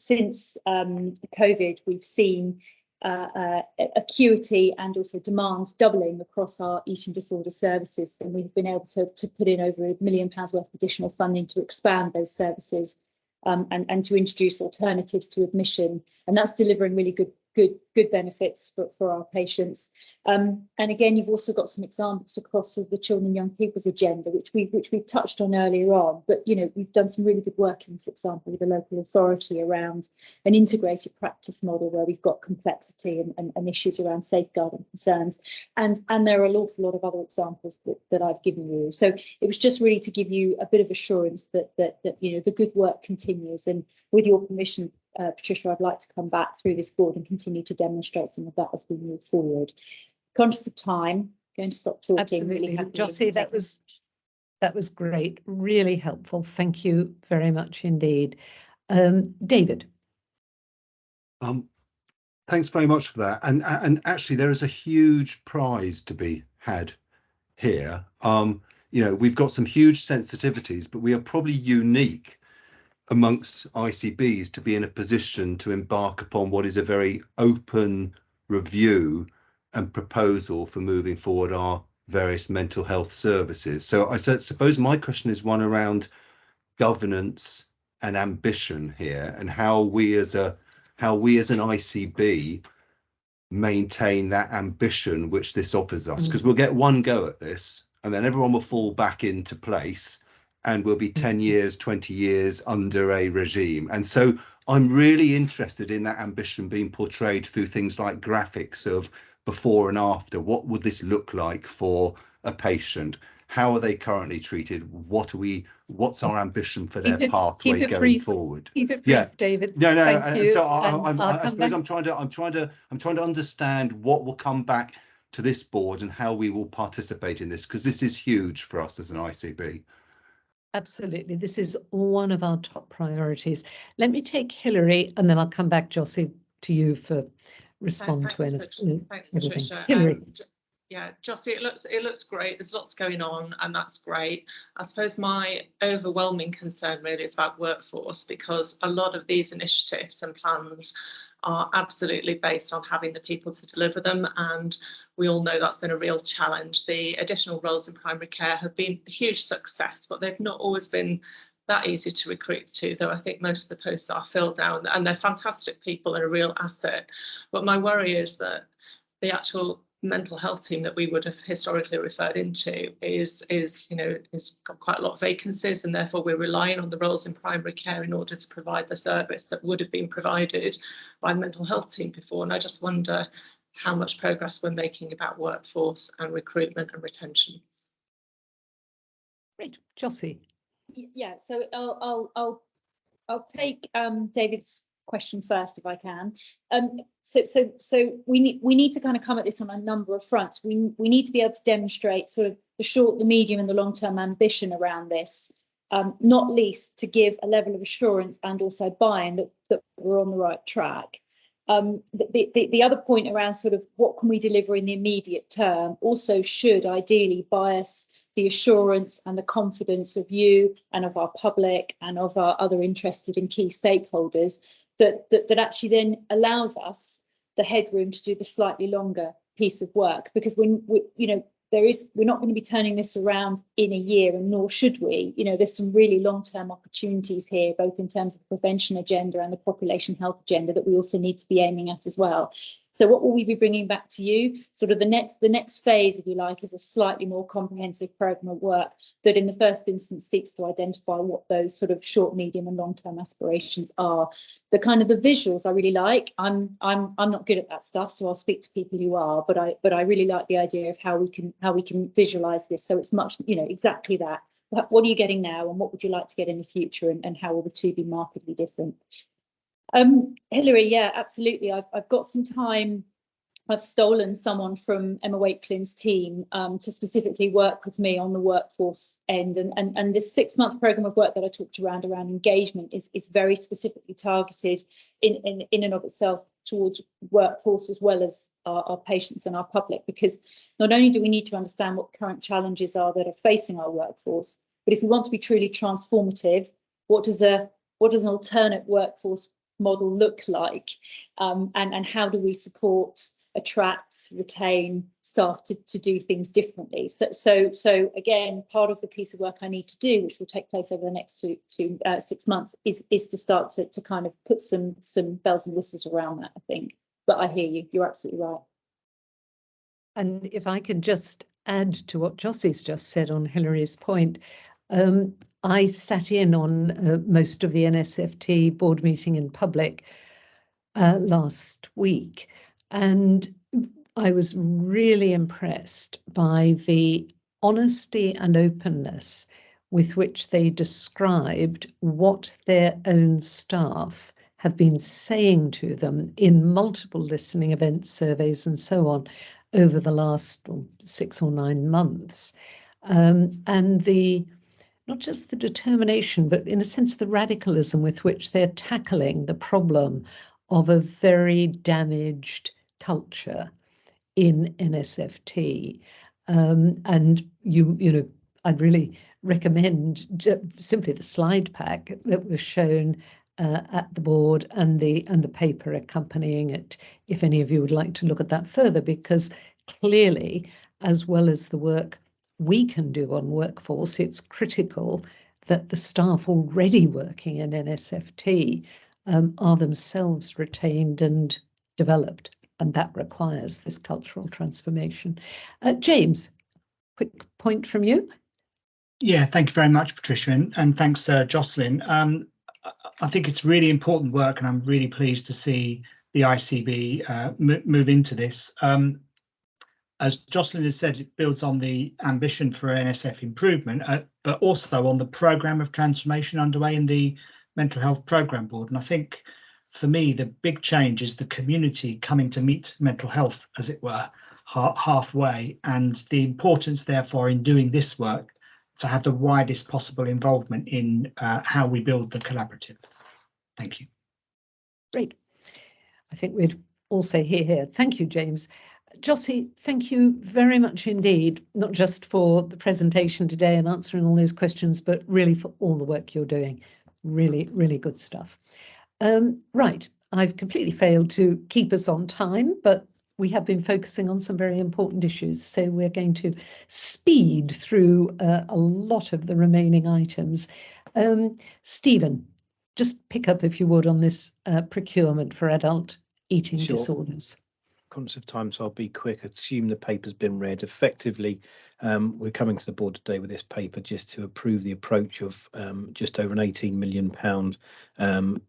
COVID, we've seen acuity and also demand doubling across our eating disorder services, and we've been able to put in over £1 million worth of additional funding to expand those services and to introduce alternatives to admission, and that's delivering really good benefits for our patients. And again, you've also got some examples across the children and young people's agenda, which we've touched on earlier on. But we've done some really good work, for example, with the local authority around an integrated practice model where we've got complexity and issues around safeguarding concerns. And there are an awful lot of other examples that I've given you. So it was just really to give you a bit of assurance that the good work continues. And with your permission, Patricia, I'd like to come back through this board and continue to demonstrate some of that as we move forward. Conscious of time, going to stop talking. Absolutely, really Josie, that was great, really helpful. Thank you very much indeed. David. Thanks very much for that. And actually, there is a huge prize to be had here. We've got some huge sensitivities, but we are probably unique amongst ICBs to be in a position to embark upon what is a very open review and proposal for moving forward our various mental health services. So I suppose my question is one around governance and ambition here, and how we as an ICB maintain that ambition which this offers us, because we'll get one go at this and then everyone will fall back into place and we'll be 10 years, 20 years under a regime. And so I'm really interested in that ambition being portrayed through things like graphics of before and after. What would this look like for a patient? How are they currently treated? What's our ambition for their pathway going forward? Keep it brief, David. No. Thank you. So I suppose I'm trying to understand what will come back to this board and how we will participate in this, because this is huge for us as an ICB. Absolutely. This is one of our top priorities. Let me take Hilary and then I'll come back, Josie, to you for respond to anything. Thanks, Patricia. Hilary. Yeah, Josie, it looks great. There's lots going on and that's great. I suppose my overwhelming concern really is about workforce, because a lot of these initiatives and plans are absolutely based on having the people to deliver them, and we all know that's been a real challenge. The additional roles in primary care have been a huge success, but they've not always been that easy to recruit to, though I think most of the posts are filled now, and they're fantastic people and a real asset. But my worry is that the actual mental health team that we would have historically referred into is got quite a lot of vacancies, and therefore we're relying on the roles in primary care in order to provide the service that would have been provided by the mental health team before. And I just wonder how much progress we're making about workforce and recruitment and retention. Great, Josie. Yeah, so I'll take David's question first if I can. So we need to kind of come at this on a number of fronts. We need to be able to demonstrate sort of the short, the medium and the long-term ambition around this, not least to give a level of assurance and also buy-in that we're on the right track. The other point around sort of what can we deliver in the immediate term also should ideally bias the assurance and the confidence of you and of our public and of our other interested and key stakeholders that actually then allows us the headroom to do the slightly longer piece of work, because we're not going to be turning this around in a year, and nor should we. There's some really long-term opportunities here, both in terms of the prevention agenda and the population health agenda, that we also need to be aiming at as well. So what will we be bringing back to you? Sort of the next phase, if you like, is a slightly more comprehensive programme of work that in the first instance seeks to identify what those sort of short, medium and long-term aspirations are. The kind of the visuals I really like. I'm not good at that stuff, so I'll speak to people who are, but I really like the idea of how we can visualise this. So it's much, exactly that. What are you getting now and what would you like to get in the future, and how will the two be markedly different? Hilary, yeah, absolutely. I've got some time. I've stolen someone from Emma Wakelin's team to specifically work with me on the workforce end, and this 6-month programme of work that I talked around engagement is very specifically targeted in and of itself towards workforce as well as our patients and our public, because not only do we need to understand what the current challenges are that are facing our workforce, but if we want to be truly transformative, what does an alternate workforce model look like, and how do we support, attract, retain staff to do things differently. So again, part of the piece of work I need to do, which will take place over the next 6 months, is to start to kind of put some bells and whistles around that, I think. But I hear you, you're absolutely right. And if I can just add to what Jossie's just said on Hilary's point, I sat in on most of the NSFT board meeting in public last week, and I was really impressed by the honesty and openness with which they described what their own staff have been saying to them in multiple listening events, surveys, and so on over the last 6 or 9 months. And not just the determination, but in a sense, the radicalism with which they're tackling the problem of a very damaged culture in NSFT. And you know, I'd really recommend simply the slide pack that was shown at the board and the paper accompanying it, if any of you would like to look at that further, because clearly, as well as the work we can do on workforce, it's critical that the staff already working in NSFT are themselves retained and developed, and that requires this cultural transformation. James, quick point from you. Yeah, thank you very much, Patricia, and thanks, Jocelyn. I think it's really important work, and I'm really pleased to see the ICB move into this. As Jocelyn has said, it builds on the ambition for NSF improvement, but also on the programme of transformation underway in the Mental Health Programme Board. And I think, for me, the big change is the community coming to meet mental health, as it were, halfway, and the importance, therefore, in doing this work to have the widest possible involvement in how we build the collaborative. Thank you. Great. I think we'd all say here. Thank you, James. Jossie, thank you very much indeed, not just for the presentation today and answering all those questions, but really for all the work you're doing. Really, really good stuff. Right, I've completely failed to keep us on time, but we have been focusing on some very important issues, so we're going to speed through a lot of the remaining items. Stephen, just pick up, if you would, on this procurement for adult eating disorders. Conscious of time, so I'll be quick. Assume the paper's been read. Effectively, we're coming to the board today with this paper just to approve the approach of just over an £18 million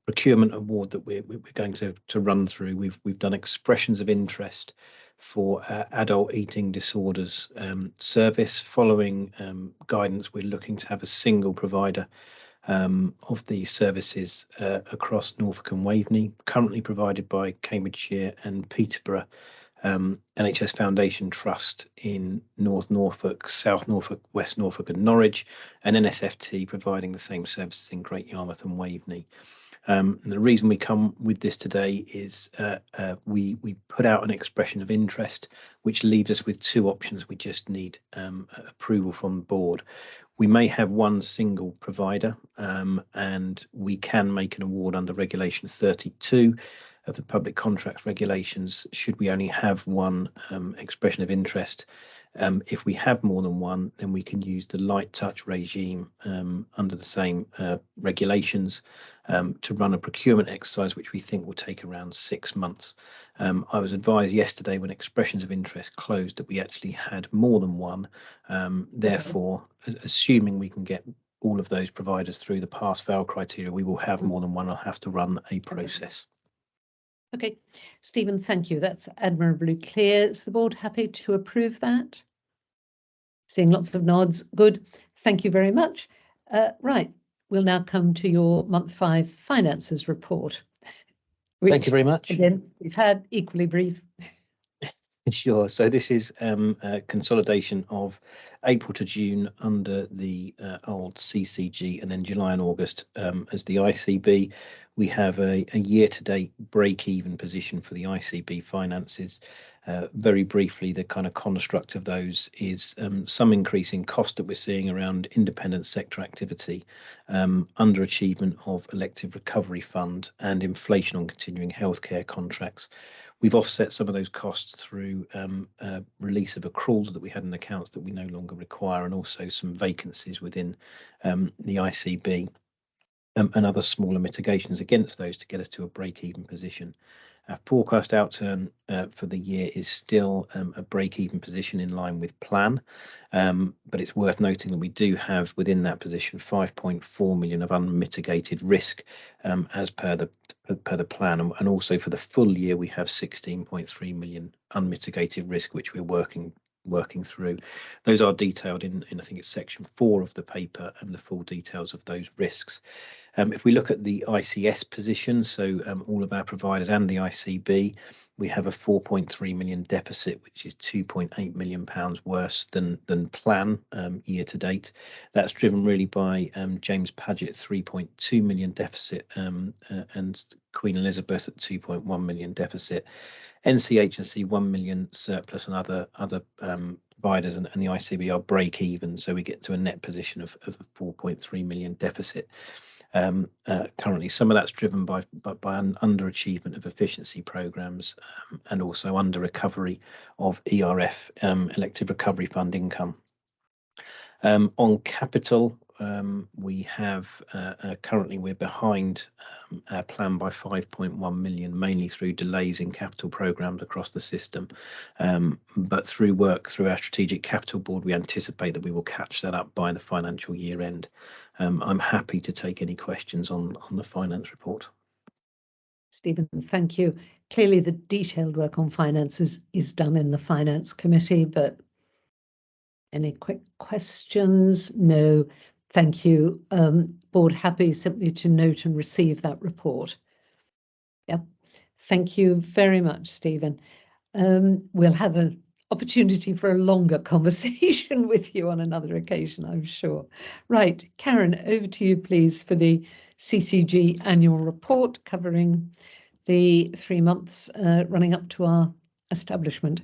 procurement award that we're going to run through. We've done expressions of interest for adult eating disorders service. Following guidance, we're looking to have a single provider of these services across Norfolk and Waveney, currently provided by Cambridgeshire and Peterborough NHS Foundation Trust in North Norfolk, South Norfolk, West Norfolk and Norwich, and NSFT providing the same services in Great Yarmouth and Waveney. The reason we come with this today is we put out an expression of interest, which leaves us with 2 options. We just need approval from the board. We may have one single provider, and we can make an award under Regulation 32 of the Public Contracts Regulations should we only have one expression of interest. If we have more than one, then we can use the light touch regime under the same regulations to run a procurement exercise, which we think will take around 6 months. I was advised yesterday when expressions of interest closed that we actually had more than one. Therefore, assuming we can get all of those providers through the pass-fail criteria, we will have more than one. I'll have to run a process. Okay, Stephen, thank you. That's admirably clear. Is the board happy to approve that? Seeing lots of nods. Good. Thank you very much. Right, we'll now come to your month 5 finances report. Thank you very much. Again, we've had equally brief. Sure. So this is a consolidation of April to June under the old CCG, and then July and August as the ICB. We have a year-to-date break-even position for the ICB finances. Very briefly, the kind of construct of those is some increase in cost that we're seeing around independent sector activity, underachievement of elective recovery fund, and inflation on continuing healthcare contracts. We've offset some of those costs through release of accruals that we had in accounts that we no longer require, and also some vacancies within the ICB, and other smaller mitigations against those to get us to a break-even position. Our forecast outturn for the year is still a break-even position in line with plan, but it's worth noting that we do have within that position 5.4 million of unmitigated risk as per the plan, and also for the full year we have 16.3 million unmitigated risk, which we're working through. Those are detailed in I think it's section 4 of the paper, and the full details of those risks. If we look at the ICS position, so all of our providers and the ICB, we have a 4.3 million deficit, which is 2.8 million pounds worse than plan year to date. That's driven really by James Paget 3.2 million deficit, and Queen Elizabeth at 2.1 million deficit. NCH&C 1 million surplus, and other providers and the ICB are break even, so we get to a net position of a 4.3 million deficit. Currently, some of that's driven by an underachievement of efficiency programs, and also under recovery of ERF, elective recovery fund income. On capital, we have currently we're behind our plan by 5.1 million, mainly through delays in capital programs across the system, but through work through our strategic capital board we anticipate that we will catch that up by the financial year end. I'm happy to take any questions on the finance report. Stephen, thank you. Clearly the detailed work on finances is done in the Finance Committee, but any quick questions? No, thank you. Board happy simply to note and receive that report. Yep, thank you very much, Stephen. We'll have an opportunity for a longer conversation with you on another occasion, I'm sure. Right, Karen, over to you, please, for the CCG annual report covering the 3 months running up to our establishment.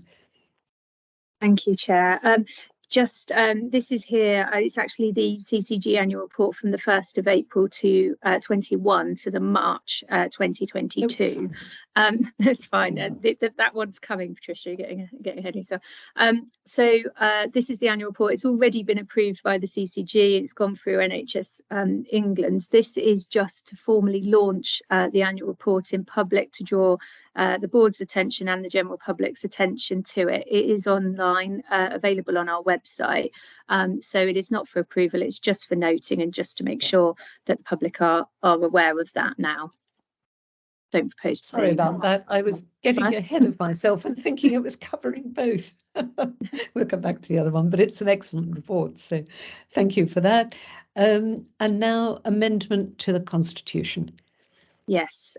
Thank you, Chair. This is here, it's actually the CCG annual report from the 1st of April to 21 to the March 2022. That's fine. That one's coming, Patricia, getting ahead of yourself. This is the annual report. It's already been approved by the CCG. It's gone through NHS England. This is just to formally launch the annual report in public to draw the board's attention and the general public's attention to it. It is online, available on our website. So it is not for approval, it's just for noting and just to make sure that the public are aware of that now. Don't propose to say. Sorry about that. I was getting ahead of myself and thinking it was covering both. We'll come back to the other one, but it's an excellent report, so thank you for that. And now amendment to the Constitution. Yes,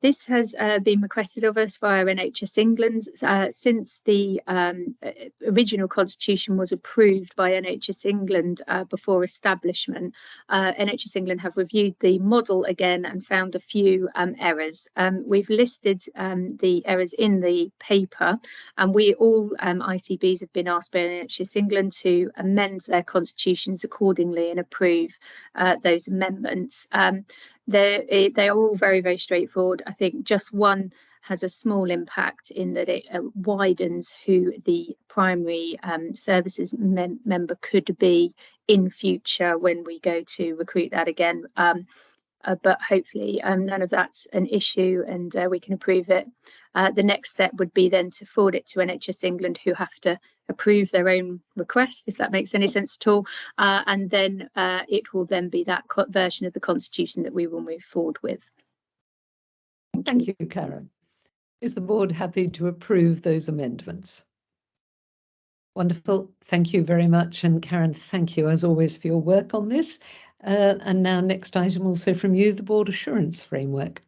this has been requested of us via NHS England since the original constitution was approved by NHS England before establishment. NHS England have reviewed the model again and found a few errors. We've listed the errors in the paper, and we all ICBs have been asked by NHS England to amend their constitutions accordingly and approve those amendments. They are all very, very straightforward. I think just one has a small impact in that it widens who the primary services member could be in future when we go to recruit that again. But hopefully none of that's an issue, and we can approve it. The next step would be then to forward it to NHS England, who have to approve their own request, if that makes any sense at all. And then it will then be that version of the Constitution that we will move forward with. Thank you, Karen. Is the board happy to approve those amendments? Wonderful. Thank you very much. And Karen, thank you as always for your work on this. And now next item also from you, the board assurance framework.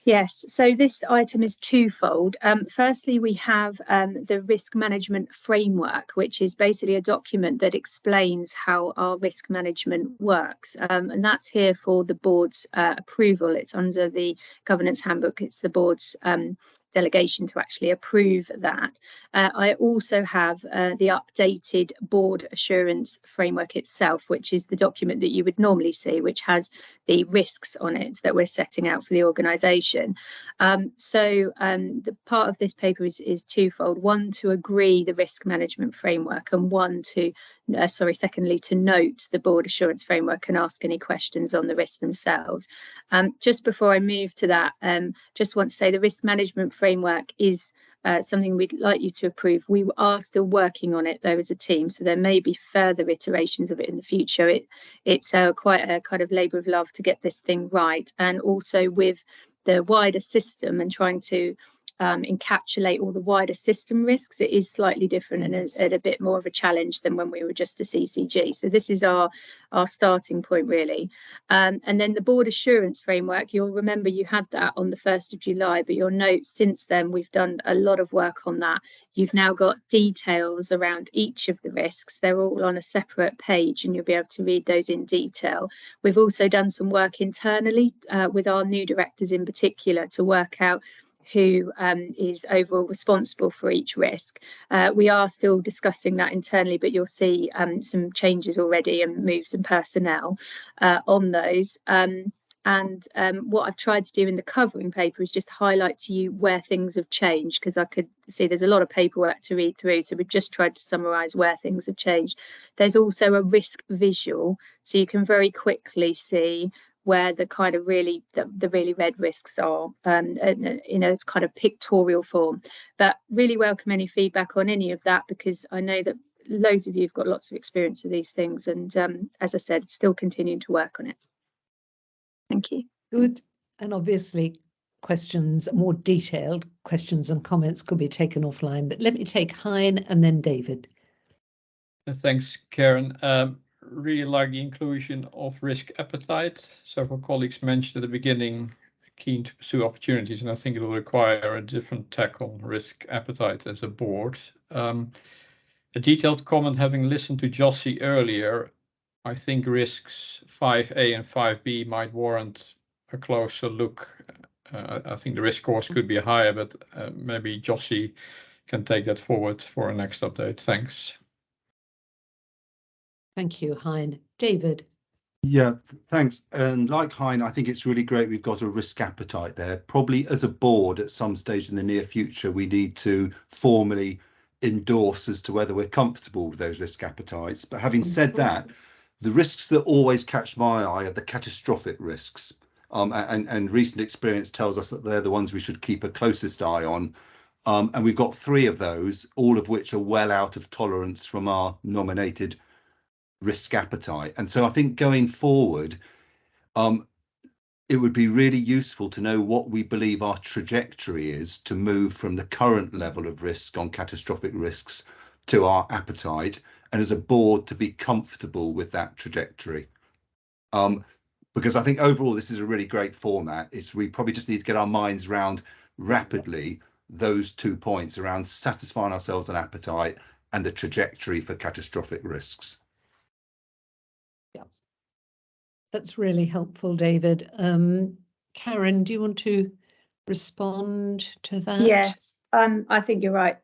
Yes, so this item is twofold. Firstly, we have the risk management framework, which is basically a document that explains how our risk management works. And that's here for the board's approval. It's under the governance handbook. It's the board's delegation to actually approve that. I also have the updated board assurance framework itself, which is the document that you would normally see, which has the risks on it that we're setting out for the organisation. The part of this paper is twofold. One, to agree the risk management framework, and one to, secondly, to note the board assurance framework and ask any questions on the risks themselves. Just before I move to that, just want to say the risk management framework is something we'd like you to approve. We are still working on it though as a team, so there may be further iterations of it in the future. It's quite a kind of labour of love to get this thing right, and also with the wider system and trying to encapsulate all the wider system risks, it is slightly different and a bit more of a challenge than when we were just a CCG. So this is our starting point really. And then the board assurance framework, you'll remember you had that on the 1st of July, but you'll note since then we've done a lot of work on that. You've now got details around each of the risks. They're all on a separate page and you'll be able to read those in detail. We've also done some work internally with our new directors in particular to work out who is overall responsible for each risk. We are still discussing that internally, but you'll see some changes already and moves in personnel on those. What I've tried to do in the covering paper is just highlight to you where things have changed, because I could see there's a lot of paperwork to read through, so we've just tried to summarise where things have changed. There's also a risk visual, so you can very quickly see where the kind of really the really red risks are in a kind of pictorial form. But really welcome any feedback on any of that, because I know that loads of you have got lots of experience of these things, and as I said, still continuing to work on it. Thank you. Good. And obviously questions, more detailed questions and comments could be taken offline, but let me take Hein and then David. Thanks, Karen. Really like the inclusion of risk appetite. Several colleagues mentioned at the beginning, keen to pursue opportunities, and I think it will require a different tack on risk appetite as a board. A detailed comment, having listened to Jossie earlier, I think risks 5A and 5B might warrant a closer look. I think the risk scores could be higher, but maybe Jossie can take that forward for a next update. Thanks. Thank you, Hein. David. Yeah, thanks. And like Hein, I think it's really great we've got a risk appetite there. Probably as a board at some stage in the near future, we need to formally endorse as to whether we're comfortable with those risk appetites. But having said that, the risks that always catch my eye are the catastrophic risks. And recent experience tells us that they're the ones we should keep a closest eye on. And we've got 3 of those, all of which are well out of tolerance from our nominated risk appetite. And so I think going forward, it would be really useful to know what we believe our trajectory is to move from the current level of risk on catastrophic risks to our appetite, and as a board to be comfortable with that trajectory. Because I think overall this is a really great format. We probably just need to get our minds around rapidly those 2 points around satisfying ourselves on appetite and the trajectory for catastrophic risks. That's really helpful, David. Karen, do you want to respond to that? Yes, I think you're right,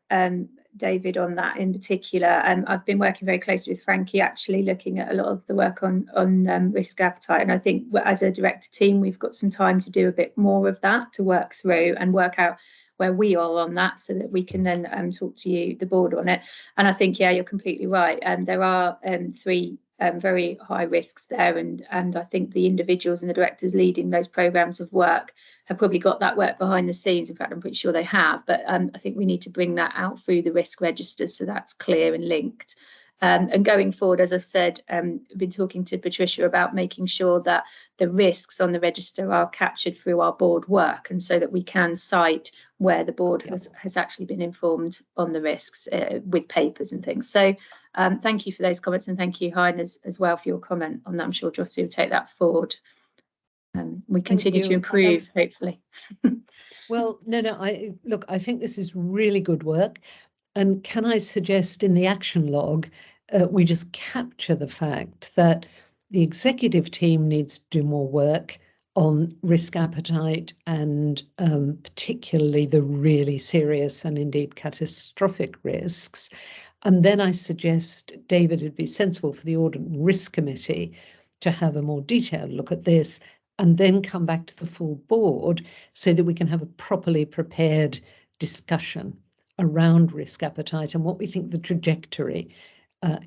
David, on that in particular. I've been working very closely with Frankie, actually looking at a lot of the work on risk appetite, and I think as a director team we've got some time to do a bit more of that, to work through and work out where we are on that, so that we can then talk to you, the board, on it. And I think, yeah, you're completely right. There are 3 very high risks there, and I think the individuals and the directors leading those programs of work have probably got that work behind the scenes. In fact, I'm pretty sure they have, but I think we need to bring that out through the risk registers so that's clear and linked. And going forward, as I've said, I've been talking to Patricia about making sure that the risks on the register are captured through our board work, and so that we can cite where the board has actually been informed on the risks with papers and things. So thank you for those comments, and thank you, Hein, as well for your comment on that. I'm sure Jossie will take that forward. We continue to improve, hopefully. Well, no, I think this is really good work. And can I suggest in the action log, we just capture the fact that the executive team needs to do more work. on risk appetite and particularly the really serious and indeed catastrophic risks. And then I suggest, David, it'd be sensible for the Audit and Risk Committee to have a more detailed look at this and then come back to the full board so that we can have a properly prepared discussion around risk appetite and what we think the trajectory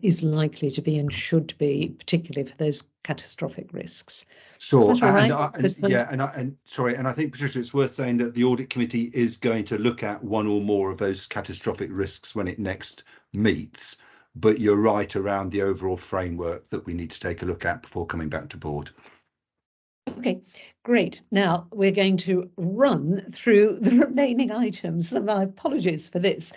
is likely to be and should be, particularly for those catastrophic risks. Sure, Is that all right, and I think, Patricia, it's worth saying that the audit committee is going to look at one or more of those catastrophic risks when it next meets. But you're right around the overall framework that we need to take a look at before coming back to board. Okay, great. Now we're going to run through the remaining items. So my apologies for this.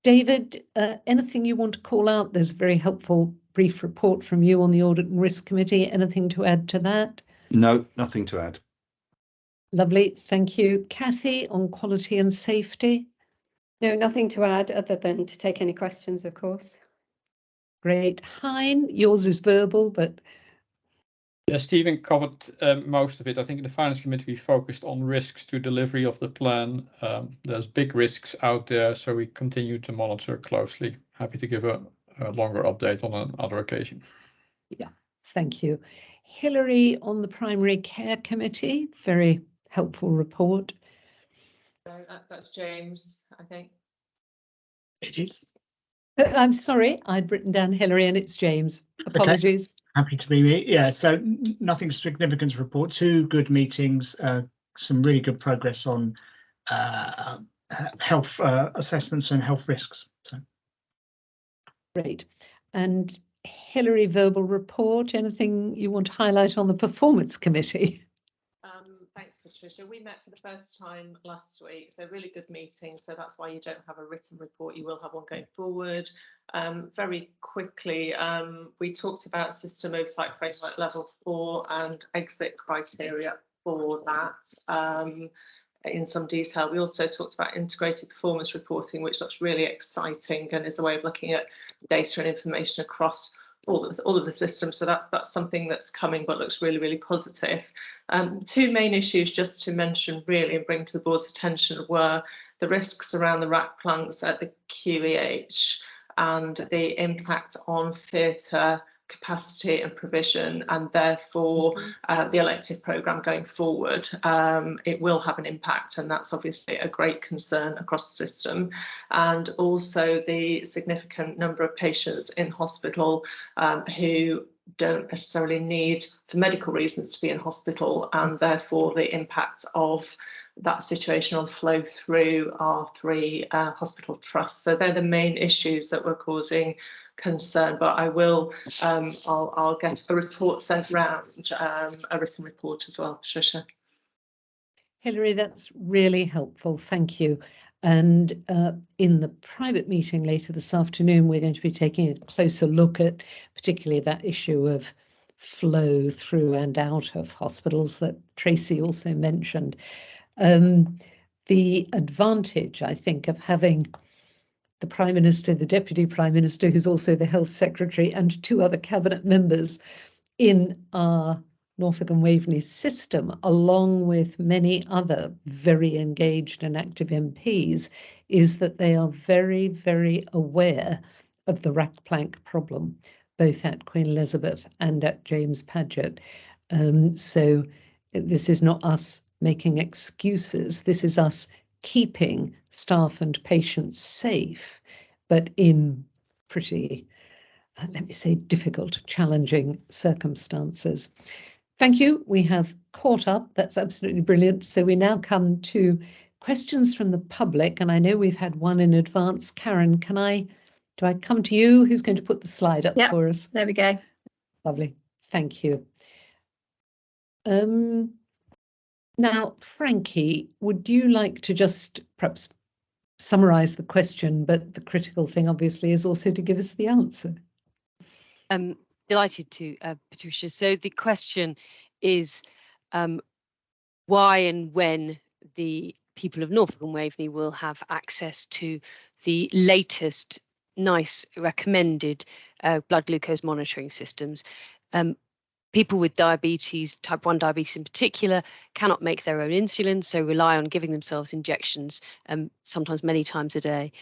David, anything you want to call out? There's a very helpful brief report from you on the Audit and Risk Committee. Anything to add to that? No, nothing to add. Lovely, thank you. Kathy, on quality and safety? No, nothing to add other than to take any questions, of course. Great. Hein, yours is verbal, but... Yeah, Stephen covered most of it. I think in the Finance Committee we focused on risks to delivery of the plan. There's big risks out there, so we continue to monitor closely. Happy to give a longer update on another occasion. Yeah, thank you. Hilary, on the Primary Care Committee, very helpful report. That's James, I think. It is. I'm sorry, I'd written down Hilary and it's James. Apologies. Okay. Happy to be me. Yeah, so nothing significant to report. 2 good meetings, some really good progress on health assessments and health risks. So. Great. And Hilary, verbal report, anything you want to highlight on the Performance Committee? Thanks, Patricia. We met for the first time last week, so really good meeting. So that's why you don't have a written report. You will have one going forward. Very quickly, we talked about system oversight framework level 4 and exit criteria for that in some detail. We also talked about integrated performance reporting, which looks really exciting and is a way of looking at data and information across all of the systems. So that's something that's coming, but looks really, really positive. 2 main issues just to mention really and bring to the board's attention were the risks around the rack planks at the QEH and the impact on theatre capacity and provision, and therefore the elective programme going forward. It will have an impact, and that's obviously a great concern across the system. And also the significant number of patients in hospital who don't necessarily need, for medical reasons, to be in hospital, and therefore the impact of that situation on flow through our 3 hospital trusts. So they're the main issues that were causing concern, but I will I'll get a report sent around, a written report as well, Patricia. Hilary, that's really helpful, thank you. And in the private meeting later this afternoon, we're going to be taking a closer look at particularly that issue of flow through and out of hospitals that Tracy also mentioned. The advantage, I think, of having the Prime Minister, the Deputy Prime Minister, who's also the Health Secretary, and 2 other cabinet members in our Norfolk and Waveney system, along with many other very engaged and active MPs, is that they are very, very aware of the rack plank problem, both at Queen Elizabeth and at James Paget. So this is not us making excuses. This is us keeping staff and patients safe, but in pretty, let me say, difficult, challenging circumstances. Thank you. We have caught up. That's absolutely brilliant. So we now come to questions from the public, and I know we've had one in advance. Karen, do I come to you? Who's going to put the slide up for us? There we go. Lovely. Thank you. Now, Frankie, would you like to just perhaps summarise the question, but the critical thing obviously is also to give us the answer. Delighted to, Patricia. So the question is why and when the people of Norfolk and Waveney will have access to the latest NICE recommended blood glucose monitoring systems. People with diabetes, type 1 diabetes in particular, cannot make their own insulin, so rely on giving themselves injections, sometimes many times a day.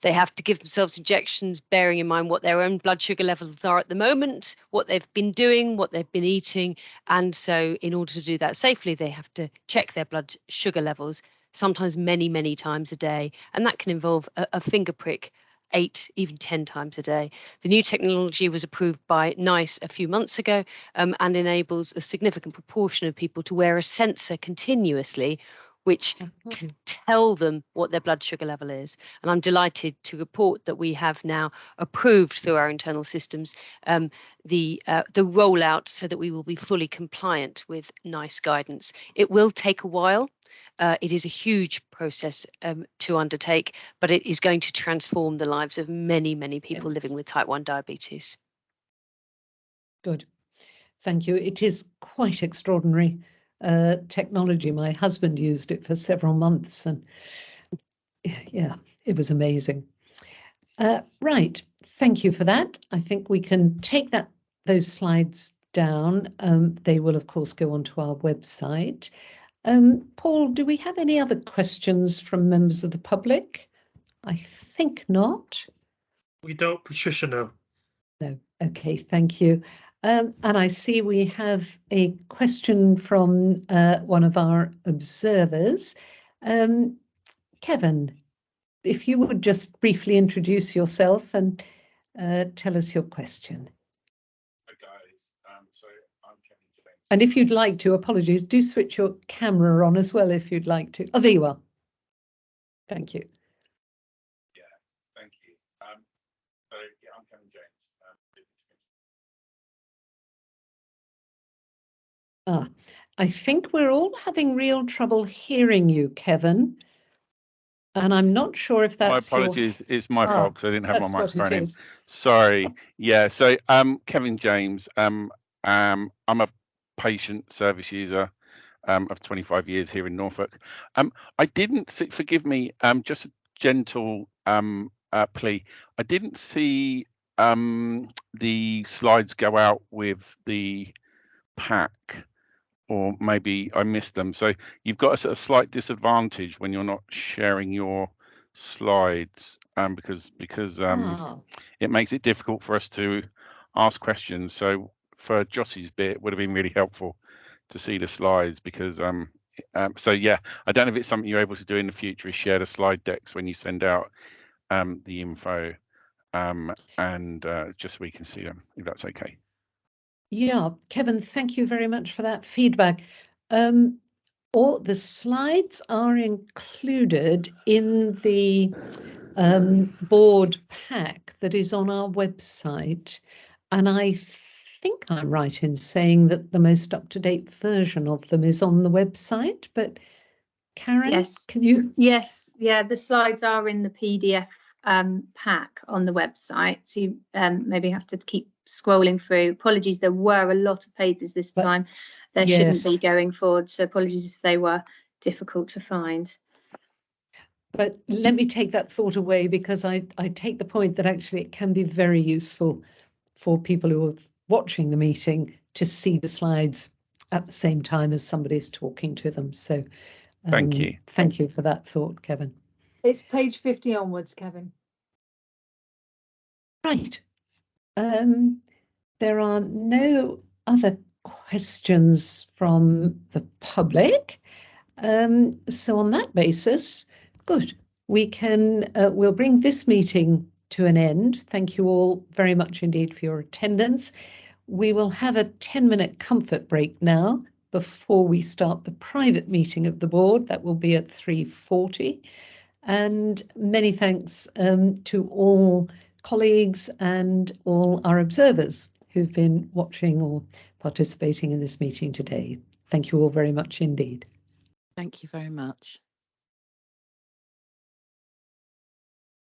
They have to give themselves injections, bearing in mind what their own blood sugar levels are at the moment, what they've been doing, what they've been eating. And so in order to do that safely, they have to check their blood sugar levels, sometimes many, many times a day. And that can involve a finger prick 8, even 10 times a day. The new technology was approved by NICE a few months ago and enables a significant proportion of people to wear a sensor continuously, which can tell them what their blood sugar level is. And I'm delighted to report that we have now approved through our internal systems the rollout so that we will be fully compliant with NICE guidance. It will take a while. It is a huge process to undertake, but it is going to transform the lives of many, many people living with type 1 diabetes. Good. Thank you. It is quite extraordinary technology. My husband used it for several months, and yeah, it was amazing. Right. Thank you for that. I think we can take those slides down. They will, of course, go onto our website. Paul, do we have any other questions from members of the public? I think not. We don't, Patricia, no. No. Okay, thank you. And I see we have a question from one of our observers. Kevin, if you would just briefly introduce yourself and tell us your question. Hi guys, so I'm Kevin James. And if you'd like to, apologies, do switch your camera on as well if you'd like to. Oh, there you are. Thank you. Yeah, thank you. So yeah, I'm Kevin James. I think we're all having real trouble hearing you, Kevin. And I'm not sure if that's my apologies, it's my fault because I didn't have my microphone in. Sorry. Yeah, so Kevin James. I'm a patient service user of 25 years here in Norfolk. I didn't see, forgive me, just a gentle plea. I didn't see the slides go out with the pack, or maybe I missed them. So you've got a sort of slight disadvantage when you're not sharing your slides, because it makes it difficult for us to ask questions. So for Jossie's bit, it would have been really helpful to see the slides, because so yeah, I don't know if it's something you're able to do in the future, is share the slide decks when you send out the info, and just so we can see them, if that's okay. Yeah, Kevin, thank you very much for that feedback. All the slides are included in the board pack that is on our website, and I think I'm right in saying that the most up-to-date version of them is on the website, but Karen, yes, can you? Yes, yeah, the slides are in the PDF pack on the website, so you maybe have to keep scrolling through. Apologies, there were a lot of papers this time. There shouldn't be going forward, so apologies if they were difficult to find. But let me take that thought away, because I take the point that actually it can be very useful for people who are watching the meeting to see the slides at the same time as somebody's talking to them. So thank you. Thank you for that thought, Kevin. It's page 50 onwards, Kevin. Right. There are no other questions from the public. So on that basis, good. We can, we'll bring this meeting to an end. Thank you all very much indeed for your attendance. We will have a 10-minute comfort break now before we start the private meeting of the board. That will be at 3:40. And many thanks to all colleagues and all our observers who've been watching or participating in this meeting today. Thank you all very much indeed. Thank you very much.